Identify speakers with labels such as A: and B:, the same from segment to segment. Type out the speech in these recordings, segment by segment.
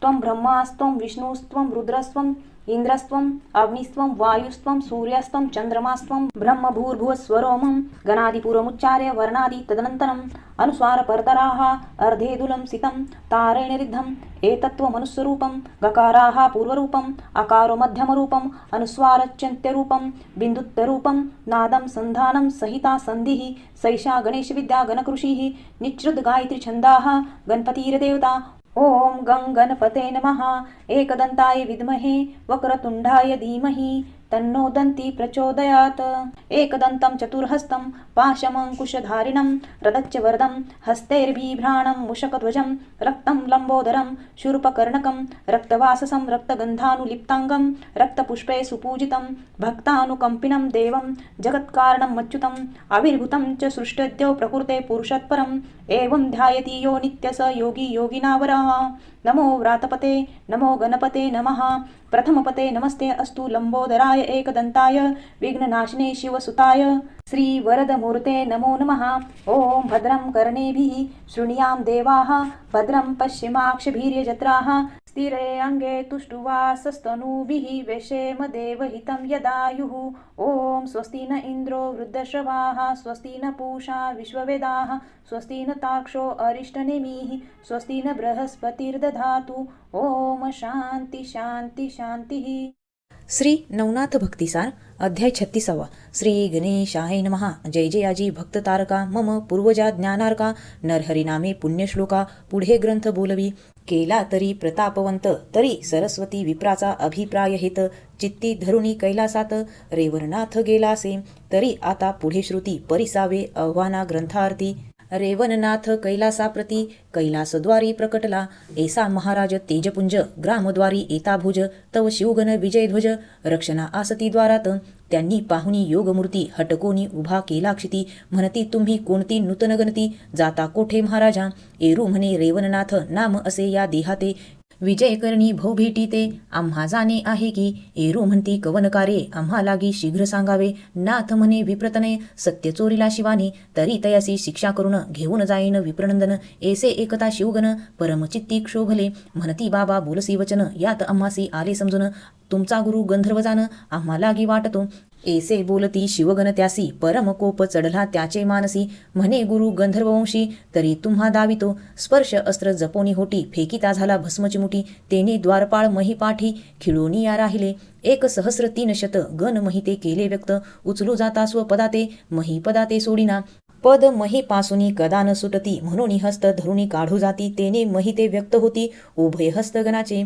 A: त्वं ब्रह्मास्त्वं विष्णुस्त्वं रुद्रस्त्वं इंद्रस्त्वं अग्निस्त्वं वायुस्त्वं सूर्यस्त्वं चंद्रमास्त्वं ब्रह्म भूर्भुवस्वरोमं गणादिपूर्वमुच्चार्य वर्णादि तदनन्तरम् अनुस्वारपरतराः अर्धेदुलं सितं तारेण रिद्धम् एतत्त्वमनुस्वरूपं गकाराः पूर्वरूपम् अकारो मध्यमरूपम् अनुस्वारच्यन्त्यरूपं बिन्दुत्तरूपं नादं सन्धानं सहिता सन्धिः सैषा गणेशविद्या गणकृषिः निच्छ्रुतगायत्रीछन्दाः गणपतिर्देवता ॐ गं गणपते नमः एकदन्ताय विद्महे वक्रतुण्डाय धीमहि तन्नो दन्ती प्रचोदयात् एकदन्तं चतुर्हस्तं पाशमङ्कुशधारिणं रदच्च वरदं हस्तैर्बिभ्राणं मुषकध्वजं रक्तं लम्बोदरं शूर्पकर्णकं रक्तवाससं रक्तगन्धानुलिप्ताङ्गं रक्तपुष्पे सुपूजितं भक्तानुकम्पिनं देवं जगत्कारणं मच्युतम् आविर्भूतं च सृष्टद्यो प्रकृते पुरुषत्परम् एवं ध्यायति यो नित्य स योगी योगिनावरः नमो व्रातपते नमो गणपते नमः प्रथमपते नमस्ते अस्तु लंबोदराय एकदन्ताय विघ्ननाशिने शिवसुताय श्रीवरदमूर्ते नमो नमः ॐ भद्रं कर्णेभिः शृणुयां देवाः भद्रं पश्चिमाक्षभिर्यजत्राः स्थिरे अंगे तुष्टुवासस्तनूभिः वेशेम देवहितं यदायुः ॐ स्वस्ति न इन्द्रो वृद्धश्रवाः स्वस्ति न पूषा विश्ववेदाः स्वस्ति न तार्क्ष्यो अरिष्टनेमिः स्वस्ति न बृहस्पतिर्दधातु ॐ शांती शांती शांतिः.
B: श्री नवनाथ भक्तिसार अध्याय 36. श्री गणेशाय नमः. जय जयाजी भक्त तारका मम पूर्वजा ज्ञानार्का नरहरिनामे पुण्यश्लोका पुढे ग्रंथ बोलवी केला तरी प्रतापवंत तरी सरस्वती विप्राचा अभिप्राय हेत चित्ती धरुणी कैलासात रेवरनाथ गेलासे तरी आता पुढे श्रुती परिसावे आव्हाना ग्रंथार्थी रेवननाथ कैलासाप्रती कैलासद्वारी प्रकटला ऐसा महाराज तेजपुंज ग्रामद्वारी एताभुज तव शिवगण विजयध्वज रक्षणा आसती द्वारात त्यांनी पाहुणी योगमूर्ती हटकोनी उभा केला क्षिती म्हणती तुम्ही कोणती नूतन गणती जाता कोठे महाराजा एरू म्हणे रेवननाथ नाम असे या देहाते विजय करणी भो भेटीते आम्हा जाणे आहे की एरू म्हणती कवनकारे आम्हा लागी शीघ्र सांगावे नाथ म्हणे विप्रतने सत्य चोरीला शिवाने तरी तयासी शिक्षा करून घेऊन जाईन विप्रनंदन ऐसे एकता शिवगण परमचित्ती क्षोभले म्हणती बाबा बोलसी वचन यात आम्हासी आले समजून तुमचा गुरु गंधर्व जाण आम्हा लागी वाटतो ऐसे बोलती शिवगण त्यासी परम कोप चढला त्याचे मानसी म्हणे गुरु गंधर्ववंशी तरी तुम्हा दावितो स्पर्श अस्त्र जपोनी होटी फेकिता झाला भस्मची मुठी तेने द्वारपाळ महिपाठी खिळोनी या राहिले 1,300 गण महिते केले व्यक्त उचलू जाता स्वपदाते महिपदाते सोडिना पद मही पासुनी कदा न सुटती म्हणून हस्त धरुणी काढू जाती तेने महिते व्यक्त होती उभय हस्तगणाचे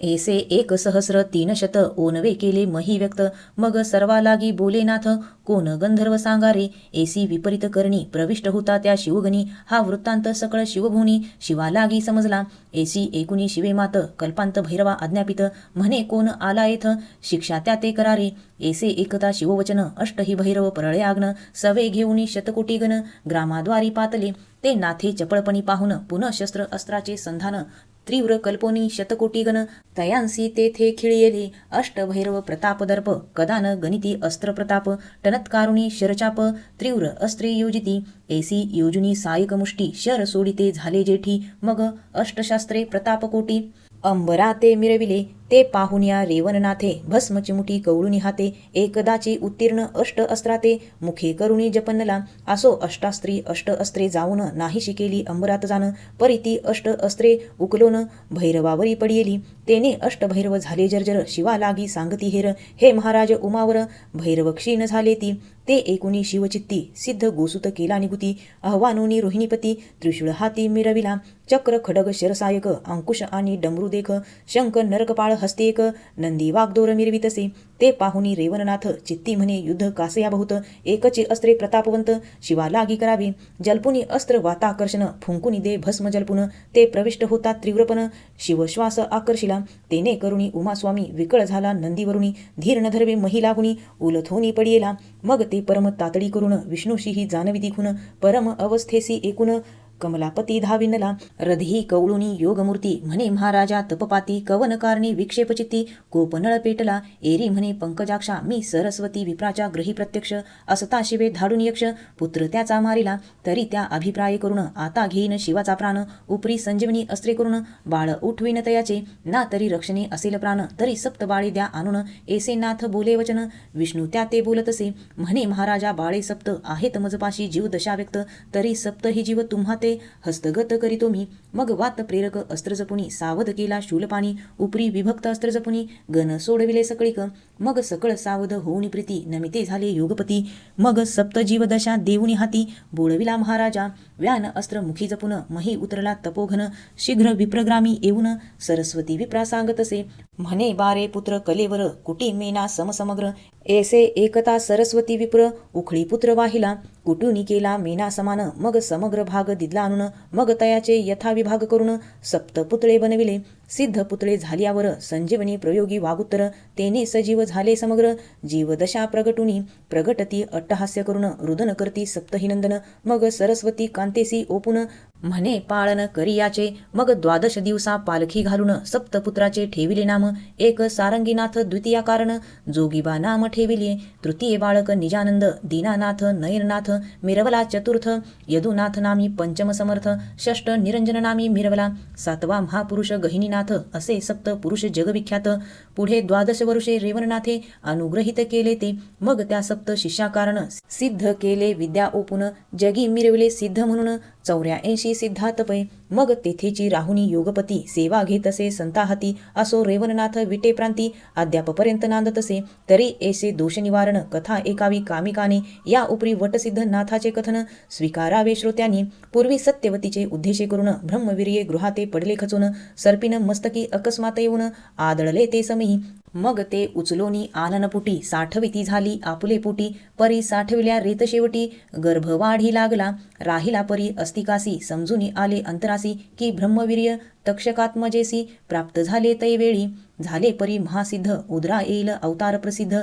B: ऐसे 1,300 ओनवे केले मही व्यक्त मग सर्वा लागी बोले नाथ कोण गंधर्व सांगारे ऐसी विपरीत करणी प्रविष्ट होता त्या शिवगणी हा वृत्तांत सकळ शिवभूनी शिवा लागी समजला ऐसी एकुणी शिवे मात कल्पांत भैरवा आज्ञापित म्हणे कोण आला येथ शिक्षा त्या ते करारे ऐसे एकता शिववचन अष्टही भैरव प्रळयाग्न सवे घेऊनी शतकोटी गण ग्रामाद्वारी पातले ते नाथे चपळपणी पाहून पुनः शस्त्र अस्त्राचे संधान तीव्र कल्पोनी शतकोटी गण तयांसी तेथे खिळियेले अष्टभैरव प्रताप दर्प कदान गणिती अस्त्र प्रताप टनत्कारुणी शरचाप तीव्र अस्त्रे योजिती ऐसी योजुनी सायक मुष्टी शर सोडिते झाले जेठी मग अष्टशास्त्रे प्रतापकोटी अंबरा ते मिरविले ते पाहुनिया रेवननाथे भस्मचिमुटी कवळुनी हाते एकदाची उत्तीर्ण अष्ट अस्त्राते मुखे करुणी जपनला असो अष्टास्त्री अष्ट अस्त्रे जाऊन नाही शिकेली अंबरात जाण परिती अष्ट अस्त्रे उकलोन भैरवावरी पडियेली तेने अष्टभैरव झाले जर्जर शिवा लागी सांगती हेर हे महाराज उमावर भैरव क्षीण झाले ती ते एकुणी शिवचित्ती सिद्ध गोसुत केला निगुती आव्हानोनी रोहिणीपती त्रिशूळ हाती मिरविला चक्र खडग शरसायक अंकुश आणि डमरू देख शंख नरकपाळ हस्तेक नंदी वागदोर मिरवितसे ते पाहुनी रेवननाथ चित्ती म्हणे युद्ध कासया बहुत एकचे अस्त्रे प्रतापवंत शिवा लागी करावे जल्पुनी अस्त्र वाताकर्षण फुंकुनी दे भस्म जल्पुन ते प्रविष्ट होता तीव्रपण शिवश्वास आकर्षिला तेने करुणी उमास्वामी विकळ झाला नंदीवरुणी धीर न धरवे महिलागुणी उलथोनी पडियेला मग ते परम तातडी करून विष्णूशीही जानविती खुन परम अवस्थेसी एकूण
A: कमलापती धाविनला रधी कवळुनी योगमूर्ती म्हणे महाराजा तपपाती कवन कारणी विक्षेपचित्ती कोपनळ पेटला एरी म्हणे पंकजाक्षा मी सरस्वती विप्राच्या ग्रही प्रत्यक्ष असता शिवे धाडून यक्ष पुत्र त्याचा मारिला तरी त्या अभिप्राय करून आता घेईन शिवाचा प्राण उपरी संजीवनी अस्त्रे करून बाळ उठवीन तयाचे ना तरी रक्षणे असेल प्राण तरी सप्त बाळे द्या आणून ऐसे नाथ बोले वचन विष्णू त्या ते बोलतसे म्हणे महाराजा बाळे सप्त आहेत मजपाशी जीव दशा व्यक्त तरी सप्त ही जीव तुम्हा ते हस्तगत करीतो मी मग वात प्रेरक अस्त्र जपुनी सावध केला शूलपाणी उपरी विभक्त अस्त्र जपुनी गण सोडविले सकळीक मग सकळ सावध होऊनी प्रीती नमिते झाले योगपती मग सप्त जीव दशा देऊनी हाती बोळविला महाराजा व्यान अस्त्र मुखी जपुन मही उतरला तपोघन शीघ्र विप्रग्रामी येऊन सरस्वती विप्रा सांगतसे म्हणे बारे पुत्र कलेवर कुटी मेना समसमग्र ऐसे एकता सरस्वती विप्र उखळी पुत्र वाहिला कुटुनी केला मेना समान मग समग्र भाग दिदला आणून मग तयाचे यथा विभाग करून सप्त पुतळे बनविले सिद्ध पुतळे झाल्यावर संजीवनी प्रयोगी वागुत्तर तेने सजीव झाले समग्र जीवदशा प्रगटुनी प्रगटती अट्टहास्य करून रुदन करती सप्तहिनंदन मग सरस्वती कांतेसी ओपून म्हणे पाळन करियाचे मग द्वादश दिवसा पालखी घालून सप्तपुत्राचे ठेविले नाम एक सारंगीनाथ द्वितीया कारण जोगीबा नाम ठेविले तृतीय बाळक निजानंद दीनानाथ नयननाथ मिरवला चतुर्थ यदुनाथ नामी पंचम समर्थ षष्ठ निरंजन नामी मिरवला सातवा महापुरुष गहिनीनाथ असे सप्त पुरुष जगविख्यात पुढे 12 वर्षे रेवणनाथे अनुग्रहित केले ते मग त्या सप्त शिष्या कारण सिद्ध केले विद्या ओपून जगी मिरवले सिद्ध म्हणून 84 सिद्धात पै मग तेथेची राहुनी योगपती सेवा घेत असे संताहाती असो रेवणनाथ विटे प्रांती अद्यापपर्यंत नांदतसे तरी ऐसे दोष निवारण कथा एकावी कामिकाने या उपरी वटसिद्ध नाथाचे कथन स्वीकारावे श्रोत्यांनी पूर्वी सत्यवतीचे उद्देशे करून ब्रह्मवीर्ये गृहाते पडले खचून सर्पिन मस्तकी अकस्मात येऊन आदळले ते समी मग ते उचलोनी आननपुटी साठविती झाली आपुले पोटी परी साठविल्या रेत शेवटी गर्भ वाढी लागला राहिला परी अस्तिकासी समजूनी आले अंतरासी की ब्रह्मवीर्य तक्षकात्मजेसी प्राप्त झाले तैवेळी झाले परी महासिद्ध उदरा येईल अवतार प्रसिद्ध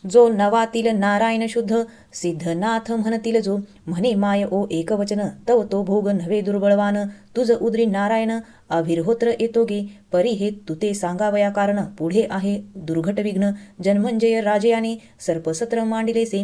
A: जो नवातील नारायण शुद्ध सिद्धनाथ म्हणतील जो म्हणे माय ओ एकवचन तव तो भोग नव्हे दुर्बळवान तुझ उदरी नारायण अभिर्होत्र येतो गे परी हे तुते सांगावया कारण पुढे आहे दुर्घट विघ्न जन्मंजय राजयाने सर्पसत्र मांडिलेसे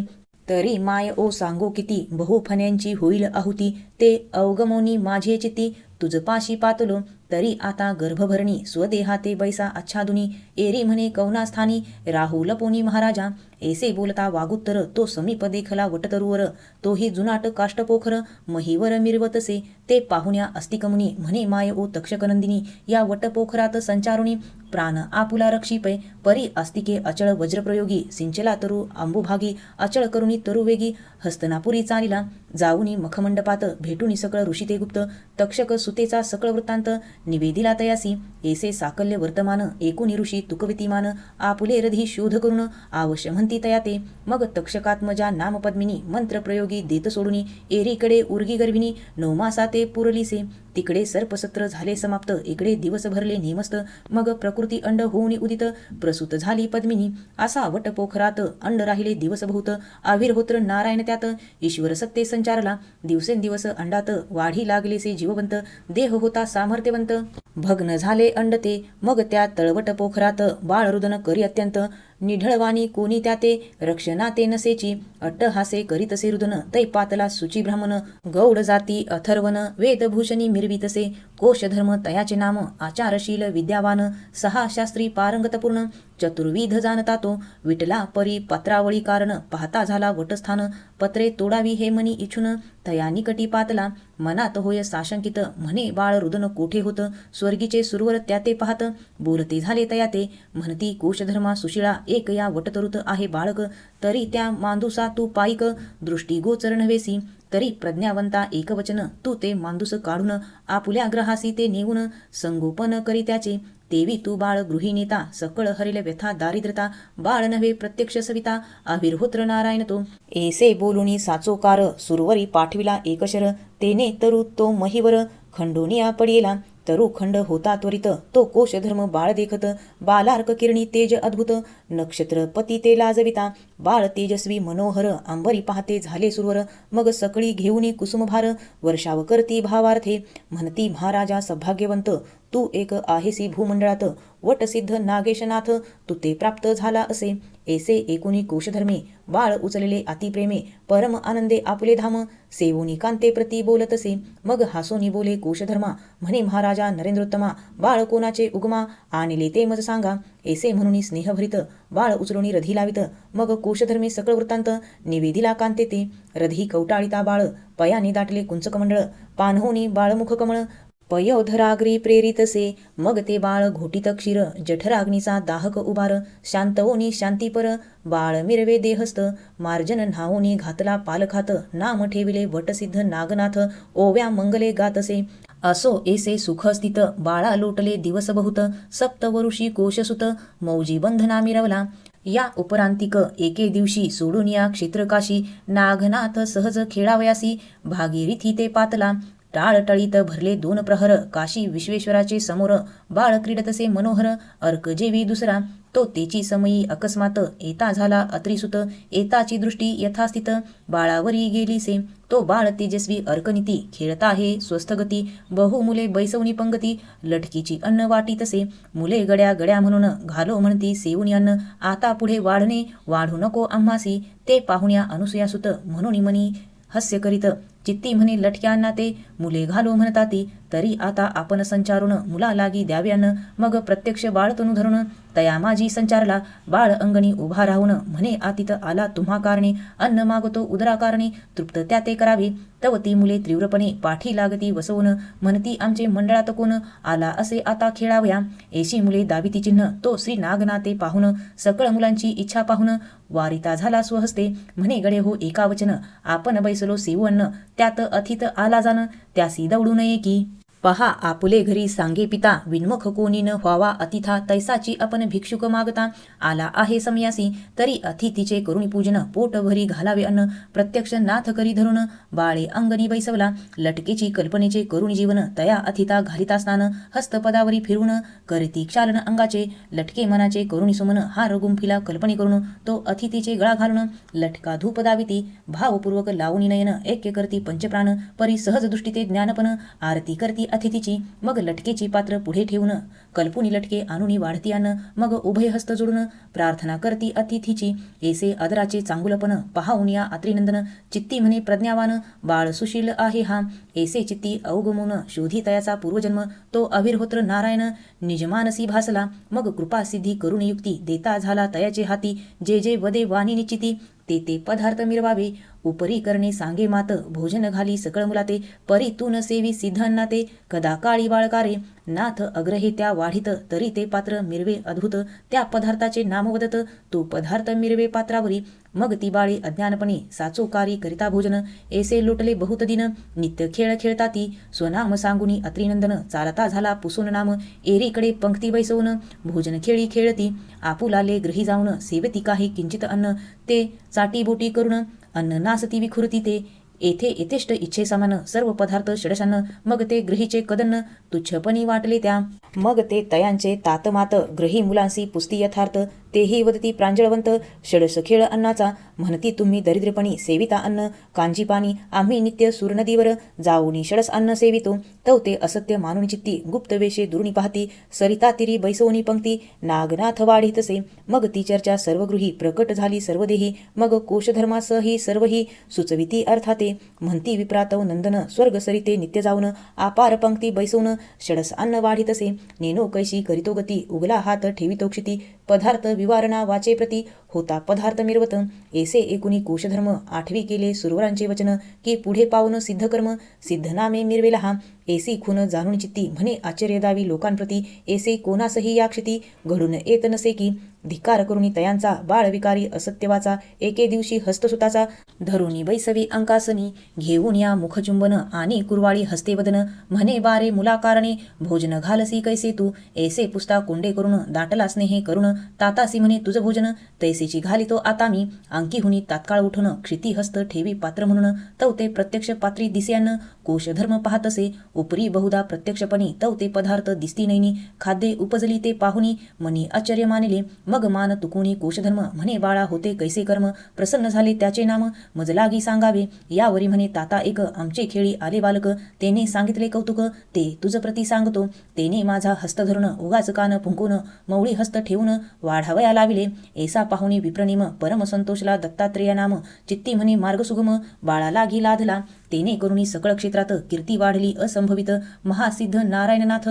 A: तरी माय ओ सांगो किती बहुफण्यांची होईल आहुती ते अवगमोनी माझे चित्ती तुझ पाशी पातलो तरी आता गर्भभरणी स्वदेहाते बैसा आच्छादुनी एरी म्हणे कौनास्थानी राहू लपोनी महाराजा ऐसे बोलता वागुत्तर तो समीप देखला वटतरुवर तोही जुनाट काष्टपोखर महीवर मिरवतसे ते पाहुण्या अस्तिकमुनी म्हणे माय ओ तक्षकनंदिनी या वटपोखरात संचारुणी प्राण आपुला रक्षिपै परी अस्तिके अचळ वज्रप्रयोगी सिंचला तरु आंबुभागी अचळ करुणी तरुवेगी हस्तनापुरी चालिला जाऊनी मखमंडपात भेटूनी सकळ ऋषिते गुप्त तक्षक सुतेचा सकळ वृत्तांत निवेदिला तयासी ऐसे साकल्य वर्तमान एकुनी ऋषी तुकवितीमान आपुले रधी शोध करून आवश्य म्हणती तयाते मग तक्षकात्मजा नामपद्मिनी मंत्रप्रयोगी देत सोडुनी एरीकडे उर्गी गर्भिणी 9 मासाते पुरलीसे तिकडे सर्पसत्र झाले समाप्त इकडे दिवस भरले नेमस्त मग प्रकृती अंड होऊनी उदित प्रसूत झाली पद्मिनी असा वटपोखरात अंड राहिले दिवस बहुत आविर्होत्र नारायण त्यात ईश्वर सत्ते संचारला दिवसेंदिवस अंडात वाढी लागलेसे जीववंत देह होता सामर्थ्यवंत भग्न झाले अंड ते मग त्या तळवट पोखरात बाळ रुदन करी अत्यंत निढळवाणी कोणी त्याते रक्षणाते नसेची अट्टहासे करीतसे रुदन तै पातला सुची ब्राह्मण गौड जाती अथर्वन वेदभूषणी मिरवितसे कोशधर्म तयाचे नाम आचारशील विद्यावान 6 शास्त्री पारंगतपूर्ण चतुर्विध जाणता तो विटला परी पत्रावळी कारण पाहता झाला वटस्थान पत्रे तोडावी हे मनी इच्छुन तया निकटी पातला मनात होय साशंकित म्हणे बाळ रुदन कोठे होत स्वर्गीचे सुरवर त्याते पाहत बोलते झाले तयाते म्हणती कोशधर्मा सुशिळा एक या वटतरुत आहे बाळक तरी त्या मांदुसा तू पाईक दृष्टी गोचर नव्हेसी तरी प्रज्ञावंता एकवचन तू ते मांदूस काढून आपुल्या ग्रहासी ते नेऊन संगोपन करी त्याचे तेवी तू बाळ गृहिणीता सकळ हरिल व्यथा दारिद्रता बाळ नव्हे प्रत्यक्ष सविता आविर्होत्र नारायण तो ऐसे बोलुनी साचोकार सुरवरी पाठविला एकशर तेने तरु तो महीवर खंडोनिया पडिला तरुखंड होता त्वरित तो कोशधर्म बाळ देखत, बालार्क किरणी तेज अद्भुत, नक्षत्र पती ते लाजविता, बाळ तेजस्वी मनोहर, अंबरी पाहते झाले सुरवर, मग सकळी घेऊनी कुसुमभार, वर्षाव करती भावार्थे, म्हणती महाराजा सौभाग्यवंत, तू एक आहेसी भूमंडळात, वटसिद्ध नागेशनाथ, तू ते प्राप्त झाला असे. ऐसे एकुणी कोशधर्मे, बाळ उचलले अतिप्रेमे, परम आनंदे आपुले धाम, सेवोनी कांते प्रती बोलतसे, मग हासोनी बोले कोशधर्मा, म्हणे महाराजा नरेंद्रोत्तमा, बाळ कोणाचे उगमा, आणले ते मज सांगा. ऐसे म्हणून स्नेहभरित, बाळ उचलूनी रधी लावित, मग कोशधर्मे सकळ वृत्तांत, निवेदिला कांते ते, रधी कवटाळिता बाळ, पयाने दाटले कुंचकमंडळ, पान्होनी बाळमुख कमळ, पयोधराग्री प्रेरितसे, मग ते बाळ घोटित क्षीर, जठराग्नीचा दाहक उभार, शांतवोनी शांतीपर, बाळ मिरवे देहस्थ, मार्जन न्हावोनी घातला पालखात, नाम ठेविले वटसिद्ध नागनाथ, ओव्या मंगले गातसे. असो ऐसे सुख स्थित, बाळा लोटले दिवस बहुत, सप्तवरुषी कोशसुत, मौजी बंधना मिरवला. या उपरांतिक एके दिवशी सोडून या क्षेत्रकाशी, नागनाथ सहज खेळावयासी, भागीरथी ते पातला. टाळटळीत भरले 2 प्रहर, काशी विश्वेश्वराचे समोर, बाळ क्रीडतसे मनोहर, अर्क जेवी दुसरा, तो तेची समयी अकस्मात, येता झाला अत्रिसुत, येताची दृष्टी यथास्थित, बाळावरी गेलीसे. तो बाळ तेजस्वी अर्कनीती, खेळता हे स्वस्थगती, बहुमुले बैसवनी पंगती, लटकीची अन्न वाटीतसे, मुले गड्या गड्या म्हणून, घालो म्हणती सेवुनी अन्न, आता पुढे वाढणे वाढू नको आम्हासी, ते पाहुण्या अनुसयासुत, म्हणून मनी हास्य करीत, चित्ती म्हणे लटक्यांना ते, मुले घालो म्हणताती, तरी आता आपण संचारून, मुला लागी द्यावे अन्न, मग प्रत्यक्ष बाळ तनु धरून, तया माझी संचारला, बाळ अंगणी उभा राहून, म्हणे आतित आला तुम्हा कारणे, अन्न मागतो उदरा कारणे, तृप्त त्या ते करावे. तव ती मुले तीव्रपणे पाठी लागती वसवून, म्हणती आमचे मंडळात कोण, आला असे आता खेळावया. ऐशी मुले दाविती चिन्ह, तो श्री नागनाथे पाहून, सकळ मुलांची इच्छा पाहून, वारिता झाला स्वहस्ते, म्हणे गडे हो एका वचन, आपण बैसलो सेवू अन्न, त्यात अथित आला जाण, त्यासी दवडू नये की. पहा आपुले घरी सांगे पिता, विन्मुख कोणी न व्हावा अतिथा, तैसाची आपण भिक्षुक मागता, आला आहे समयासी, तरी अतिथीचे करुणी पूजन, पोट भरी घालावे अन्न, प्रत्यक्ष नाथ करी धरून, बाळे अंगणी बैसवला, लटकेची कल्पनेचे करुणी जीवन, तया अथिता घालिता स्नान, हस्तपदावरी फिरून, करती क्षालन अंगाचे, लटके मनाचे करुणी सुमन, हार गुंफिला कल्पने करून, तो अतिथीचे गळा घालून, लटका धूप दाविती, भावपूर्वक लावणी नयन, ऐक्य करती पंचप्राण, परी सहज दृष्टीते ज्ञानपण, आरती करती अतिथीची, मग लटकेची पात्र पुढे ठेवून, कल्पुनी लटके आणुनी वाढती अन्न, मग उभय हस्त जोडून, प्रार्थना करती अतिथीची. ऐसे आदराचे चांगुलपण पाहावून या अत्रिनंदन, चित्ती म्हणे प्रज्ञावान, बाळ सुशील आहे हा. ऐसे चित्ती अवगमून शोधी तयाचा पूर्वजन्म, तो अविर्होत्र नारायण निजमानसी भासला, मग कृपा सिद्धी करुण युक्ती, देता झाला तयाचे हाती, जे जे वदे वाणी निश्चिती, ते ते पदार्थ मिरवावे. उपरी करणे सांगे मात, भोजन घाली सकळ मुलाते, परी तू न सेवी सिद्ध अन्नाते, कदा काळी बाळकारे, नाथ अग्रहे त्या वाढीत, तरी ते पात्र मिरवे अद्भुत, त्या पदार्थाचे नाम वदत, तो पदार्थ मिरवे पात्रावरी, मग ती बाळी अज्ञानपणे साचोकारी करिता भोजन. ऐसे लोटले बहुत दिन, नित्य खेळ खेळता ती, स्वनाम सांगुनी अत्रिनंदन, चालता झाला पुसून नाम, एरीकडे पंक्ती बैसवून, भोजन खेळी खेळती, आपुलाले ग्रही जाऊन, सेवती काही किंचित अन्न, ते चाटी बोटी करून, अन्न नासती विखुरती ते, येथे यथेष्ट इच्छे समान, सर्व पदार्थ षडशान्न, मग ते ग्रहीचे कदन्न, तुच्छपणी वाटले त्या, मग ते तयांचे तातमात, ग्रही मुलांसी पुस्ती यथार्थ, तेही वदती प्रांजळवंत, षडस खेळ अन्नाचा, म्हणती तुम्ही दरिद्रपणी सेविता अन्न, कांजी पाणी आम्ही नित्य सूरनदीवर, जाऊनी षडस अन्न सेवितो, तव ते असत्य मानुनी चित्ती, गुप्त वेशे दुरुणी पाहती, सरिता तिरी बैसवनी पंक्ती, नागनाथ वाढीतसे, मग ती चर्चा सर्वगृही प्रकट झाली सर्वदेही, मग कोशधर्मासही सर्वही सुचविती अर्थाते, म्हणती विप्रातव नंदन, स्वर्ग सरिते नित्य जाऊन, आपार पंक्ती बैसवून, षडस अन्न वाढीतसे, नेनो कैशी करीतो गती, उगला हात ठेवितो क्षिती, पदार्थ विवारणा वाचे प्रती, होता पदार्थ मिरवत. ऐसे एकुणी कोशधर्म, आठवी केले सुरवरांचे वचन, की पुढे पावून सिद्ध कर्म, सिद्ध नामे मिरवेला हा. ऐसी खून जाणून चित्ती, म्हणे आश्चर्य दावी लोकांप्रती, ऐसे कोणासही या क्षिती, घडून येत नसे की. धिक्कार करुणी तयांचा, बाळ विकारी असत्यवाचा, एके दिवशी हस्तसुताचा, धरुणी बैसवी अंकासनी, घेऊन या मुखचुंबन, आणि कुरवाळी हस्ते वदन, म्हणे बारे मुलाकारणे, भोजन घालसी कैसे तू, ऐसे पुस्ता कोंडे करून, दाटला स्नेहे करून, तातासी म्हणे तुझ भोजन, तैसेची घालितो आता मी, अंकीहुनी तात्काळ उठून, क्षिती हस्त ठेवी पात्र म्हणून, तव ते प्रत्यक्ष पात्री दिसे अन्न, कोशधर्म पाहतसे, उपरी बहुधा प्रत्यक्षपणे तव ते पदार्थ दिसती नैनी खाद्ये उपजली ते पाहुनी मनी आश्चर्य मानिले. मग मान तुकुनी कोशधर्म म्हणे बाळा होते कैसे कर्म प्रसन्न झाले त्याचे नाम मज लागी सांगावे. यावरी म्हणे ताता एक आमचे खेळी आले बालक तेने सांगितले कौतुक ते तुझ प्रती सांगतो. तेने माझा हस्त धरून उगाच कान फुंकून मौळी हस्त ठेवून वाढावया लाविले. ऐसा पाहुणी विप्रनिम परम संतोषला दत्तात्रेय नाम चित्ती म्हणे मार्ग सुगम बाळा लागी लाधला. तेने करुणी सकळ क्षेत्रात कीर्ती वाढली असंभवित महासिद्ध नारायणनाथ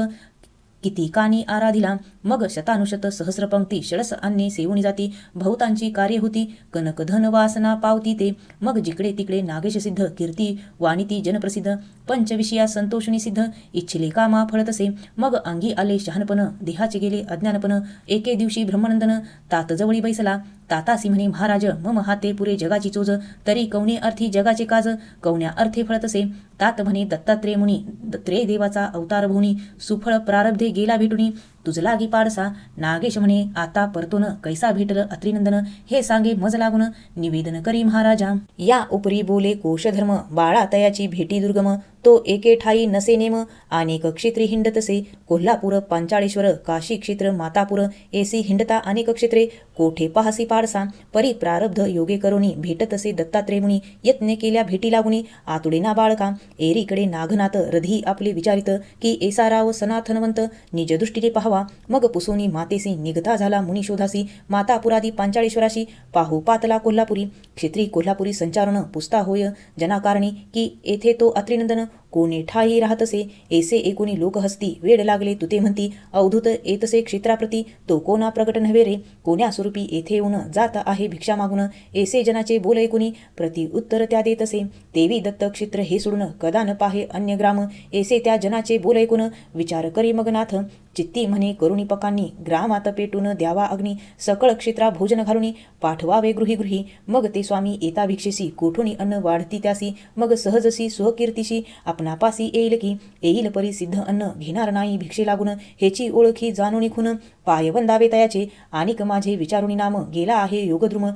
A: किती कानी आराधिला. मग शतानुशत सहस्र पंक्ती षडस अन्ने सेवणी जाती बहुतांची कार्य होती कनक धन वासना पावती ते. मग जिकडे तिकडे नागेश सिद्ध कीर्ती वाणिती जनप्रसिद्ध पंचविषया संतोषणी सिद्ध इच्छिले कामा फळतसे. मग अंगी आले शहाणपण देहाचे गेले अज्ञानपण एके दिवशी ब्रह्मनंदन तात जवळी बैसला. तातासी म्हणे महाराज मम हाते पुरे जगाची चोज तरी कवणे अर्थी जगाचे काज कवण्या अर्थे फळतसे. तात म्हणे दत्तात्रेय मुनी त्रय देवाचा अवतार भुनी सुफळ प्रारब्धे गेला भेटुनी तुझ लागी पाडसा. नागेश म्हणे आता परतोन कैसा भेटल अत्रिनंदन हे सांगे मज लागून निवेदन करी महाराजा. या उपरी बोले कोशधर्म बाळा तयाची भेटी दुर्गम तो एके ठाई नसे नेम अनेक क्षेत्री हिंडतसे. कोल्हापूर पांचाळेश्वर काशी क्षेत्र मातापूर एसी हिंडता अनेक क्षेत्रे कोठे पाहसी पाडसा. परी प्रारब्ध योगे करोनी भेटतसे दत्तात्रेय मुनी यत्न केल्या भेटी लागुनी आतुडे ना बाळका. एरीकडे नागनाथ रधी आपले विचारित की ऐसा राव सनातनवंत निज दृष्टीने पाहावा. मग पुसोनी मातेसी निघता झाला मुनी शोधासी मातापुरादी पांचाळेश्वराशी पाहू पातला कोल्हापुरी. क्षेत्री कोल्हापुरी संचारण पुसता होय जनाकारणी की येथे तो अत्रिनंदन कोणी ठाई राहतसे. ऐसे एकोणी लोक हसती वेड लागले तुते म्हणती अवधूत येतसे क्षेत्राप्रती तो कोणा प्रगट नव्हे रे कोण्या स्वरूपी येथे येऊन जात आहे भिक्षा मागून. ऐसे जनाचे बोल ऐकुनी प्रति उत्तर त्या देतसे. देवी दत्त क्षेत्र हे सोडून कदा न पाहे अन्य ग्राम. ऐसे त्या जनाचे बोल ऐकून विचार करी मग नाथ चित्ती म्हणे करुणी पकांनी ग्रामात पेटून द्यावा अग्नी सकळ क्षेत्रा भोजन घालुनी पाठवावे गृही गृही. मग ते स्वामी येता भिक्षेसी कोठुनी अन्न वाढती त्यासी मग सहजसी स्वकीर्तीशी आपणापासी येईल की येईल परी सिद्ध अन्न घेणार नाही भिक्षे लागून. हेची ओळखी जाणून खून पाय वंदावे तयाचे आणिक माझे विचारुनी नाम गेला आहे योगद्रुम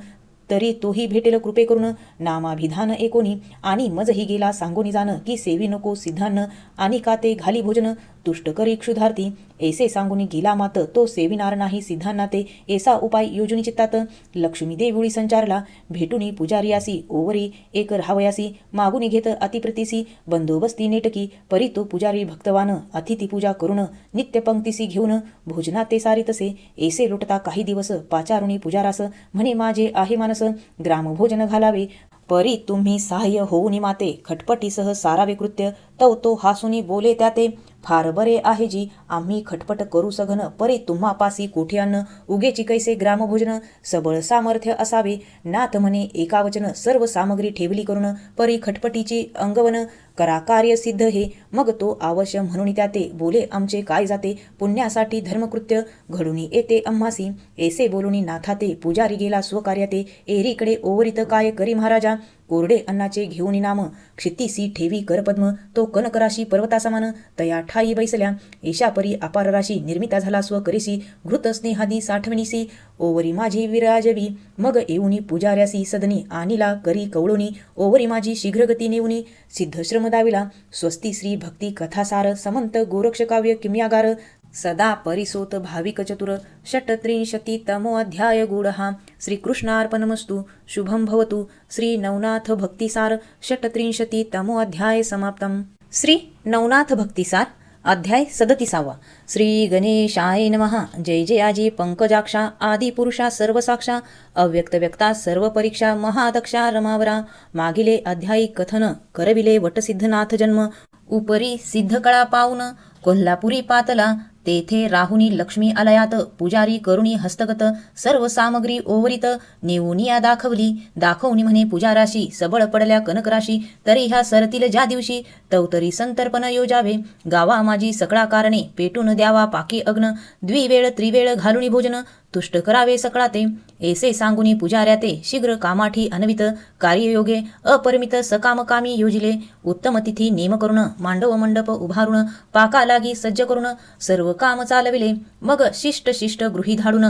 A: तरी तोही भेटेल कृपे करून नामाभिधान एकोणी. आणि मजही गेला सांगोनी जाण की सेवी नको सिद्धान्न आणि का ते घाली भोजन तुष्ट करी क्षुधार्थी. ऐसे सांगून गेला मात तो सेविनार नाही सिद्धांना ते. ऐसा उपाय योजनी चित्तात लक्ष्मी देवळी संचारला भेटुनी पुजारियासी ओवरी एक राहावयासी मागुनी घेत अतिप्रतीसी बंदोबस्ती नेटकी. परी तो पुजारी भक्तवान अतिथी पूजा करून नित्य पंक्तीसी घेऊन भोजना ते सारितसे. ऐसे लोटता काही दिवस पाचारुणी पुजारास म्हणे माझे आहे मानस ग्रामभोजन घालावे. परी तुम्ही सहाय्य होऊनी माते खटपटीसह सारावे कृत्य. तव तो हासुनी बोले त्याते फार बरे आहे जी आम्ही खटपट करू सघन. परी तुम्हा पासी कोठे अन्न उगेची कैसे ग्रामभोजन सबळ सामर्थ्य असावे. नाथ म्हणे एका वचन सर्व सामग्री ठेवली करून परी खटपटीची अंगवन करा कार्य सिद्ध हे. मग तो अवश्य म्हणून त्याते बोले आमचे काय जाते पुण्यासाठी धर्मकृत्य घडून येते आम्हासी. ऐसे बोलूनी नाथाते पुजारी गेला स्वकार्याते. एरीकडे ओवरित काय करी महाराजा कोरडे अन्नाचे घेऊन नाम क्षितीसी ठेवी करपद्म तो कनकराशी पर्वता समान तया ठाई बैसल्या. ऐशापरी अपार राशी निर्मिता झाला स्वकरीसी घृत स्नेहादी साठवणीसी ओवरी माझी विराजवी. मग येऊनी पुजाऱ्यासी सदनी आणिला करी कवळोनी ओवरी माझी शीघ्रगती नेऊनी सिद्ध श्रम दाविला. स्वस्ती श्री भक्ती कथासार समंत गोरक्ष काव्य किम्यागार सदा परिसोत भाविक चतुर. षट्त्रिंशतितमो अध्याय गूढहा श्रीकृष्णार्पणमस्तु शुभं भवतु. श्री नवनाथ भक्तिसार षट्त्रिंशतितमो अध्याय समाप्तम. श्री नवनाथ भक्तिसार अध्याय 37. श्री गणेशाय नमः. जय जय आजी पंकजाक्षा आदि पुरुषा सर्व साक्षा अव्यक्त व्यक्ता सर्व परीक्षा महादक्षा रमावरा. मागिले अध्यायी कथन करविले वटसिद्धनाथ जन्म. उपरी सिद्ध कळा पाऊन कोल्हापुरी पातला तेथे राहुनी लक्ष्मी आलयात पुजारी करुणी हस्तगत सर्व सामग्री ओवरित नेऊनिया दाखवणी म्हणे पुजाराशी सबळ पडल्या कनकराशी. तरी ह्या सरतील ज्या दिवशी तवतरी संतर्पण योजावे. गावा माझी सकळा कारणे पेटून द्यावा पाकी अग्न द्विवेळ त्रिवेळ घालुनी भोजन तुष्ट करावे सकळा ते. ऐसे सांगुनी पुजाऱ्या ते शीघ्र कामाठी अनवित कार्ययोगे अपरिमित सकामकामी योजिले. उत्तम तिथी नेम करून मांडव मंडप उभारून पाका लागी सज्ज करून सर्व काम चालविले. मग शिष्ट गृही धाडून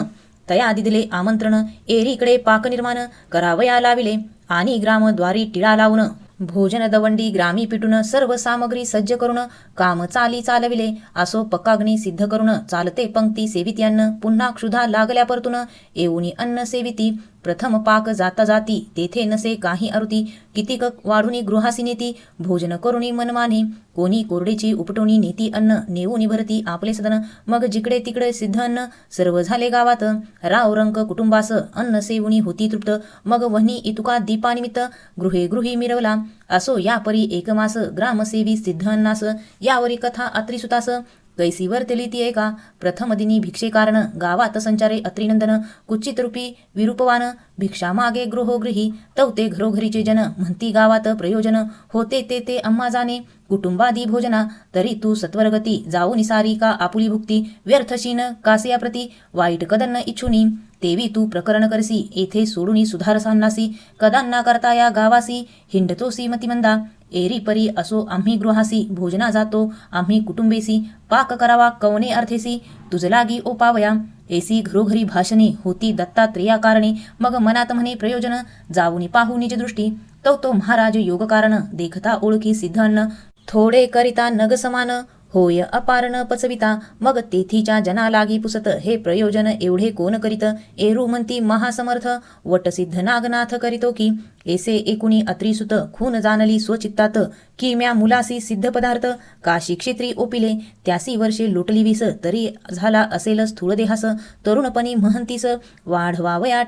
A: तया दिले आमंत्रण. एरीकडे पाक निर्माण करावया लाविले आणि ग्रामद्वारी टिळा लावून भोजन दवंडी ग्रामी पिटून सर्व सामग्री सज्ज करून काम चाली चालविले. असो पक्काग्नी सिद्ध करून चालते पंक्ती सेवित्यान्न. पुन्हा क्षुधा लागल्या परतून येऊनी अन्न सेविती. प्रथम पाक जाता जाती तेथे नसे काही आरुती. कितीक वाढुनी गृहासी नेती भोजन करुणी मनमाने. कोणी कोरडेची उपटोनी नेती अन्न नेऊनी भरती आपले सदन. मग जिकडे तिकडे सिद्ध अन्न सर्व झाले गावात. राव रंक कुटुंबास अन्न सेवुनी होती तृप्त. मग वह्नी इतुका दीपानिमित्त गृहे गृही मिरवला. असो यापरी एकमास ग्रामसेवी सिद्ध अन्नास. यावरी कथा अत्रिसुतास कैसी वर्तली ती एका. प्रथम दिनी भिक्षे कारण गावात संचारे अत्रिनंदन. कुचित रूपी विरूपवान भिक्षा मागे गृहोगृही. तवते घरोघरीचे जन म्हणती गावात प्रयोजन. होते ते अम्मा जाणे कुटुंबादी भोजना. तरी तू सत्वरगती जाऊ निसारी का आपुली भुक्ती. व्यर्थशीन कासे प्रती वाईट कदन्न इच्छुनी. तेवी तू प्रकरण करसी येथे सोडूनी सुधारसान्नासी. कदांना करता या गावासी हिंडतोसी मतिमंदा. एरी परी असो आम्ही गृहासी भोजना जातो आम्ही कुटुंबेसी. पाक करावा कवने अर्थेसी तुझ लागी ओपावया. एसी घरोघरी भाषणे होती दत्तात्रेया कारणे. मग मनात म्हणे प्रयोजन जाऊनी पाहू निज दृष्टी. तो महाराज योग कारण देखता ओळखी सिद्ध अन्न. थोडे करिता नग समान होय अपार न पचविता. मग तेथीच्या जना लागी पुसत हे प्रयोजन एवढे कोण करीत. एरू म्हणती महासमर्थ वटसिद्ध नागनाथ करीतो की. ऐसे एकुणी अत्रिसुत खून जाणली स्वचित्तात. की म्या मुलासी सिद्ध पदार्थ काशी क्षेत्री ओपिले. त्यासी वर्षे लोटली वीस तरी झाला असेल स्थूळ देहास. तरुणपणी महंतीस वाढवावया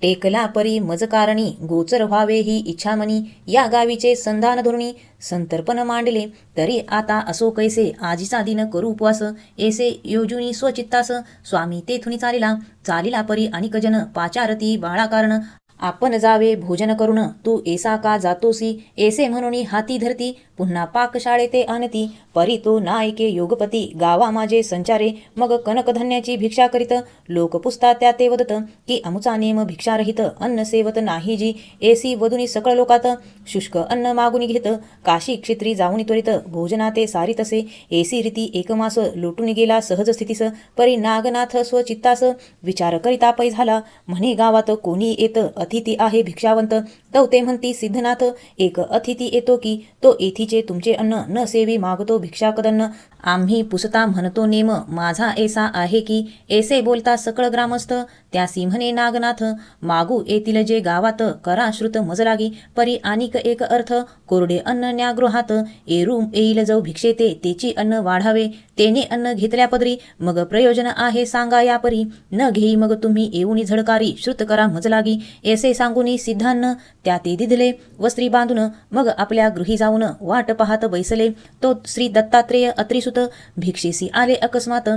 A: टेकला परी मजकारणी गोचर व्हावे ही इच्छा मनी. या गावीचे संधान धोरणी संतर्पण मांडले. तरी आता असो कैसे आजीचा दिन करू उपवास. ऐसे योजुनी स्वचित्तास स्वामी तेथुनी चालिला परी अनिकजन पाचारती बाळा कारण. आपण जावे भोजन करून तू ऐसा का जातोसी. ऐसे म्हणून हाती धरती पुन्हा पाकशाळे ते आणती. परी तो नायके योगपती गावा माझे संचारे. मग कनकधन्याची भिक्षा करीत लोक पुसता त्या ते वदत की अमुचा नेम भिक्षारहित अन्न सेवत नाही जी. ऐसी वदुनी सकळ लोकात शुष्क अन्न मागुनी घेत. काशी क्षेत्री जाऊनी त्वरित भोजना ते सारी तसे. ऐसी रीती एकमास लोटून गेला सहज स्थितीस. परी नागनाथ स्वचित्तास विचार करिता पै झाला. म्हणे गावात कोणी येत अतिथी आहे भिक्षावंत. तवते म्हणती सिद्धनाथ एक अतिथी येतो की. तो येथीचे तुमचे अन्न न सेवी मागतो भिक्षा कदन्न. आम्ही पुसता म्हणतो नेम माझा ऐसा आहे की. ऐसे बोलता सकळ ग्रामस्थ त्यासी म्हणे नागनाथ. मागू येतील जे गावात करा श्रुत मज लागी. परी आणिक एक अर्थ कोरडे अन्न न्यागृहात. एरू येईल जाऊ भिक्षे तेची अन्न वाढावे. तेने अन्न घेतल्या पदरी मग प्रयोजन आहे सांगा या परी. न घेई मग तुम्ही येऊनी झडकारी श्रुत करा मज लागी. ऐसे सांगूनी सिद्धान्न त्या ते दिधले वस्त्री बांधून. मग आपल्या गृही जाऊन वाट पाहत बैसले. तो श्री दत्तात्रेय अत्रिसुत भिक्षेसी आले अकस्मात.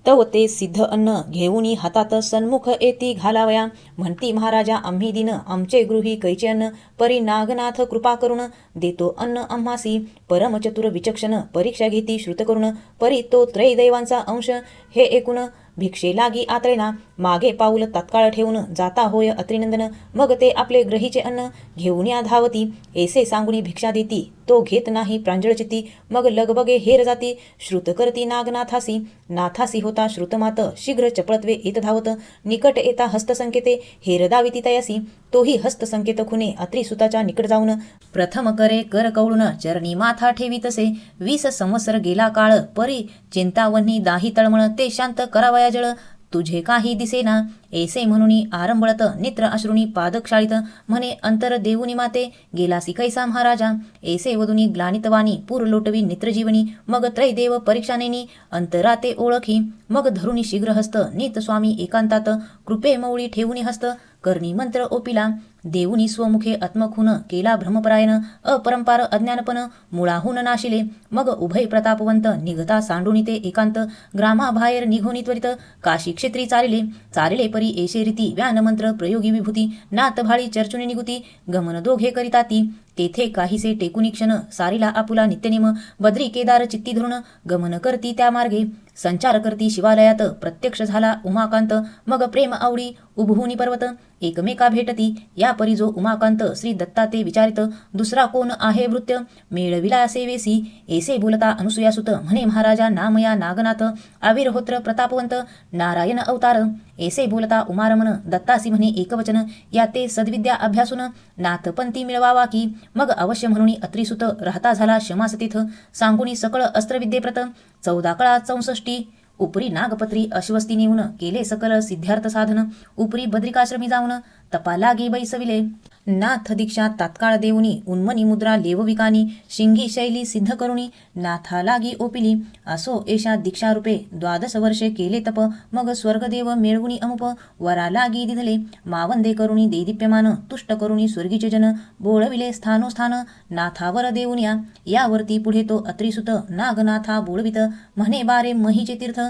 A: तव ते सिद्ध अन्न घेऊनी हातात सन्मुख येती घालावया. म्हणती महाराजा आम्ही दिन आमचे गृही कैचे अन्न. परी नागनाथ कृपा करून देतो अन्न आम्हासी. परमचतुर विचक्षण परीक्षा घेती श्रुत करून. परी तो त्रैदैवांचा अंश हे एकूण भिक्षे लागी आतळेना. मागे पाऊल तात्काळ ठेवून जाता होय अत्रिनंदन. मग ते आपले ग्रहीचे अन्न घेऊन या धावती. ऐसे सांगुनी भिक्षा देती तो घेत नाही प्रांजळचिती. मग लगबगे हेर जाती श्रुत करती नागनाथासी. नाथासी होता श्रुतमात शीघ्र चपळत्वे येत धावत. निकट येता हस्तसंकेते हेर दाविती तयासी. तोही हस्तसंकेत खुने अत्रिसुताच्या निकट जाऊन प्रथम करे कर कवळून चरणी माथा ठेवी तसे. 20 संवत्सर गेला काळ परी चिंतावन्ही दाही तळमळ. ते शांत करावया जळ तुझे काही दिसेना. ऐसे म्हणूनी आरंभळत नेत्र अश्रुनी पादक्षाळीत. म्हणे अंतर देऊनी माते गेलासी कैसा महाराजा. ऐसे वदुनी ग्लानितवानी पूर लोटवी नेत्रजीवनी. मग त्रैदेव परीक्षानेनी अंतराते ओळखी. मग धरुनी शीघ्र हस्त नेत स्वामी एकांतात. कृपे मौळी ठेवूनी हस्त करणी मंत्र ओपिला. देऊनी स्वमुखे आत्मखून केला भ्रमपरायण. अपरंपार अज्ञानपण मुळाहून नाशिले. मग उभय प्रतापवंत निघता सांडूनी ते एकांत. ग्रामाबाहेर निघोनी त्वरित काशी क्षेत्री चालिले परी ऐशे रीती. व्यानमंत्र प्रयोगी विभूती नात भाळी चर्चुनी निगुती. गमन दोघे करिता ती तेथे काहीसे टेकुनी क्षण. सारीला आपुला नित्यनेम बद्री केदार चित्ती धरून गमन करती त्या मार्गे. संचार करती शिवालयात प्रत्यक्ष झाला उमाकांत. मग प्रेम आवडी उभहुनी पर्वत एकमेका भेटती. या परी जो उमाकांत श्री दत्ता ते विचारित. दुसरा कोण आहे भृत्य मेळविला सेवेसी. ऐसे बोलता अनुसूयासुत म्हणे महाराजा नामया नागनाथ आविर्होत्र प्रतापवंत नारायण अवतार. ऐसे बोलता उमारमन दत्तासी म्हणे एकवचन. या ते सद्विद्या अभ्यासून नाथपंथी मिळवावा की. मग अवश्य म्हणून अत्रिसुत राहता झाला शमासतीथ. सांगुनी सकळ अस्त्रविद्येप्रत 14 कळा 64 उपरी नागपत्री अश्वस्ती नेऊन केले सकल सिद्धार्थ साधन. उपरी बद्रिकाश्रमी जाऊन तपा लागे बैसविले. नाथ दीक्षा तात्काळ देऊनी उन्मनी मुद्रा लेवविकानी. शिंगी शैली सिद्ध करुणी नाथा लागी ओपिली. असो एषा दीक्षारूपे 12 वर्षे केले तप. मग स्वर्गदेव मिळवुनी अमुप वरा लागी दिधले. मावंदे करुणी देदीप्यमान तुष्ट करुणी स्वर्गीचे जन. बोळविले स्थानोस्थान नाथावर देऊनिया. यावरती पुढे तो अत्रिसुत नागनाथा बोळवित म्हणे बारे महीचे तीर्थ.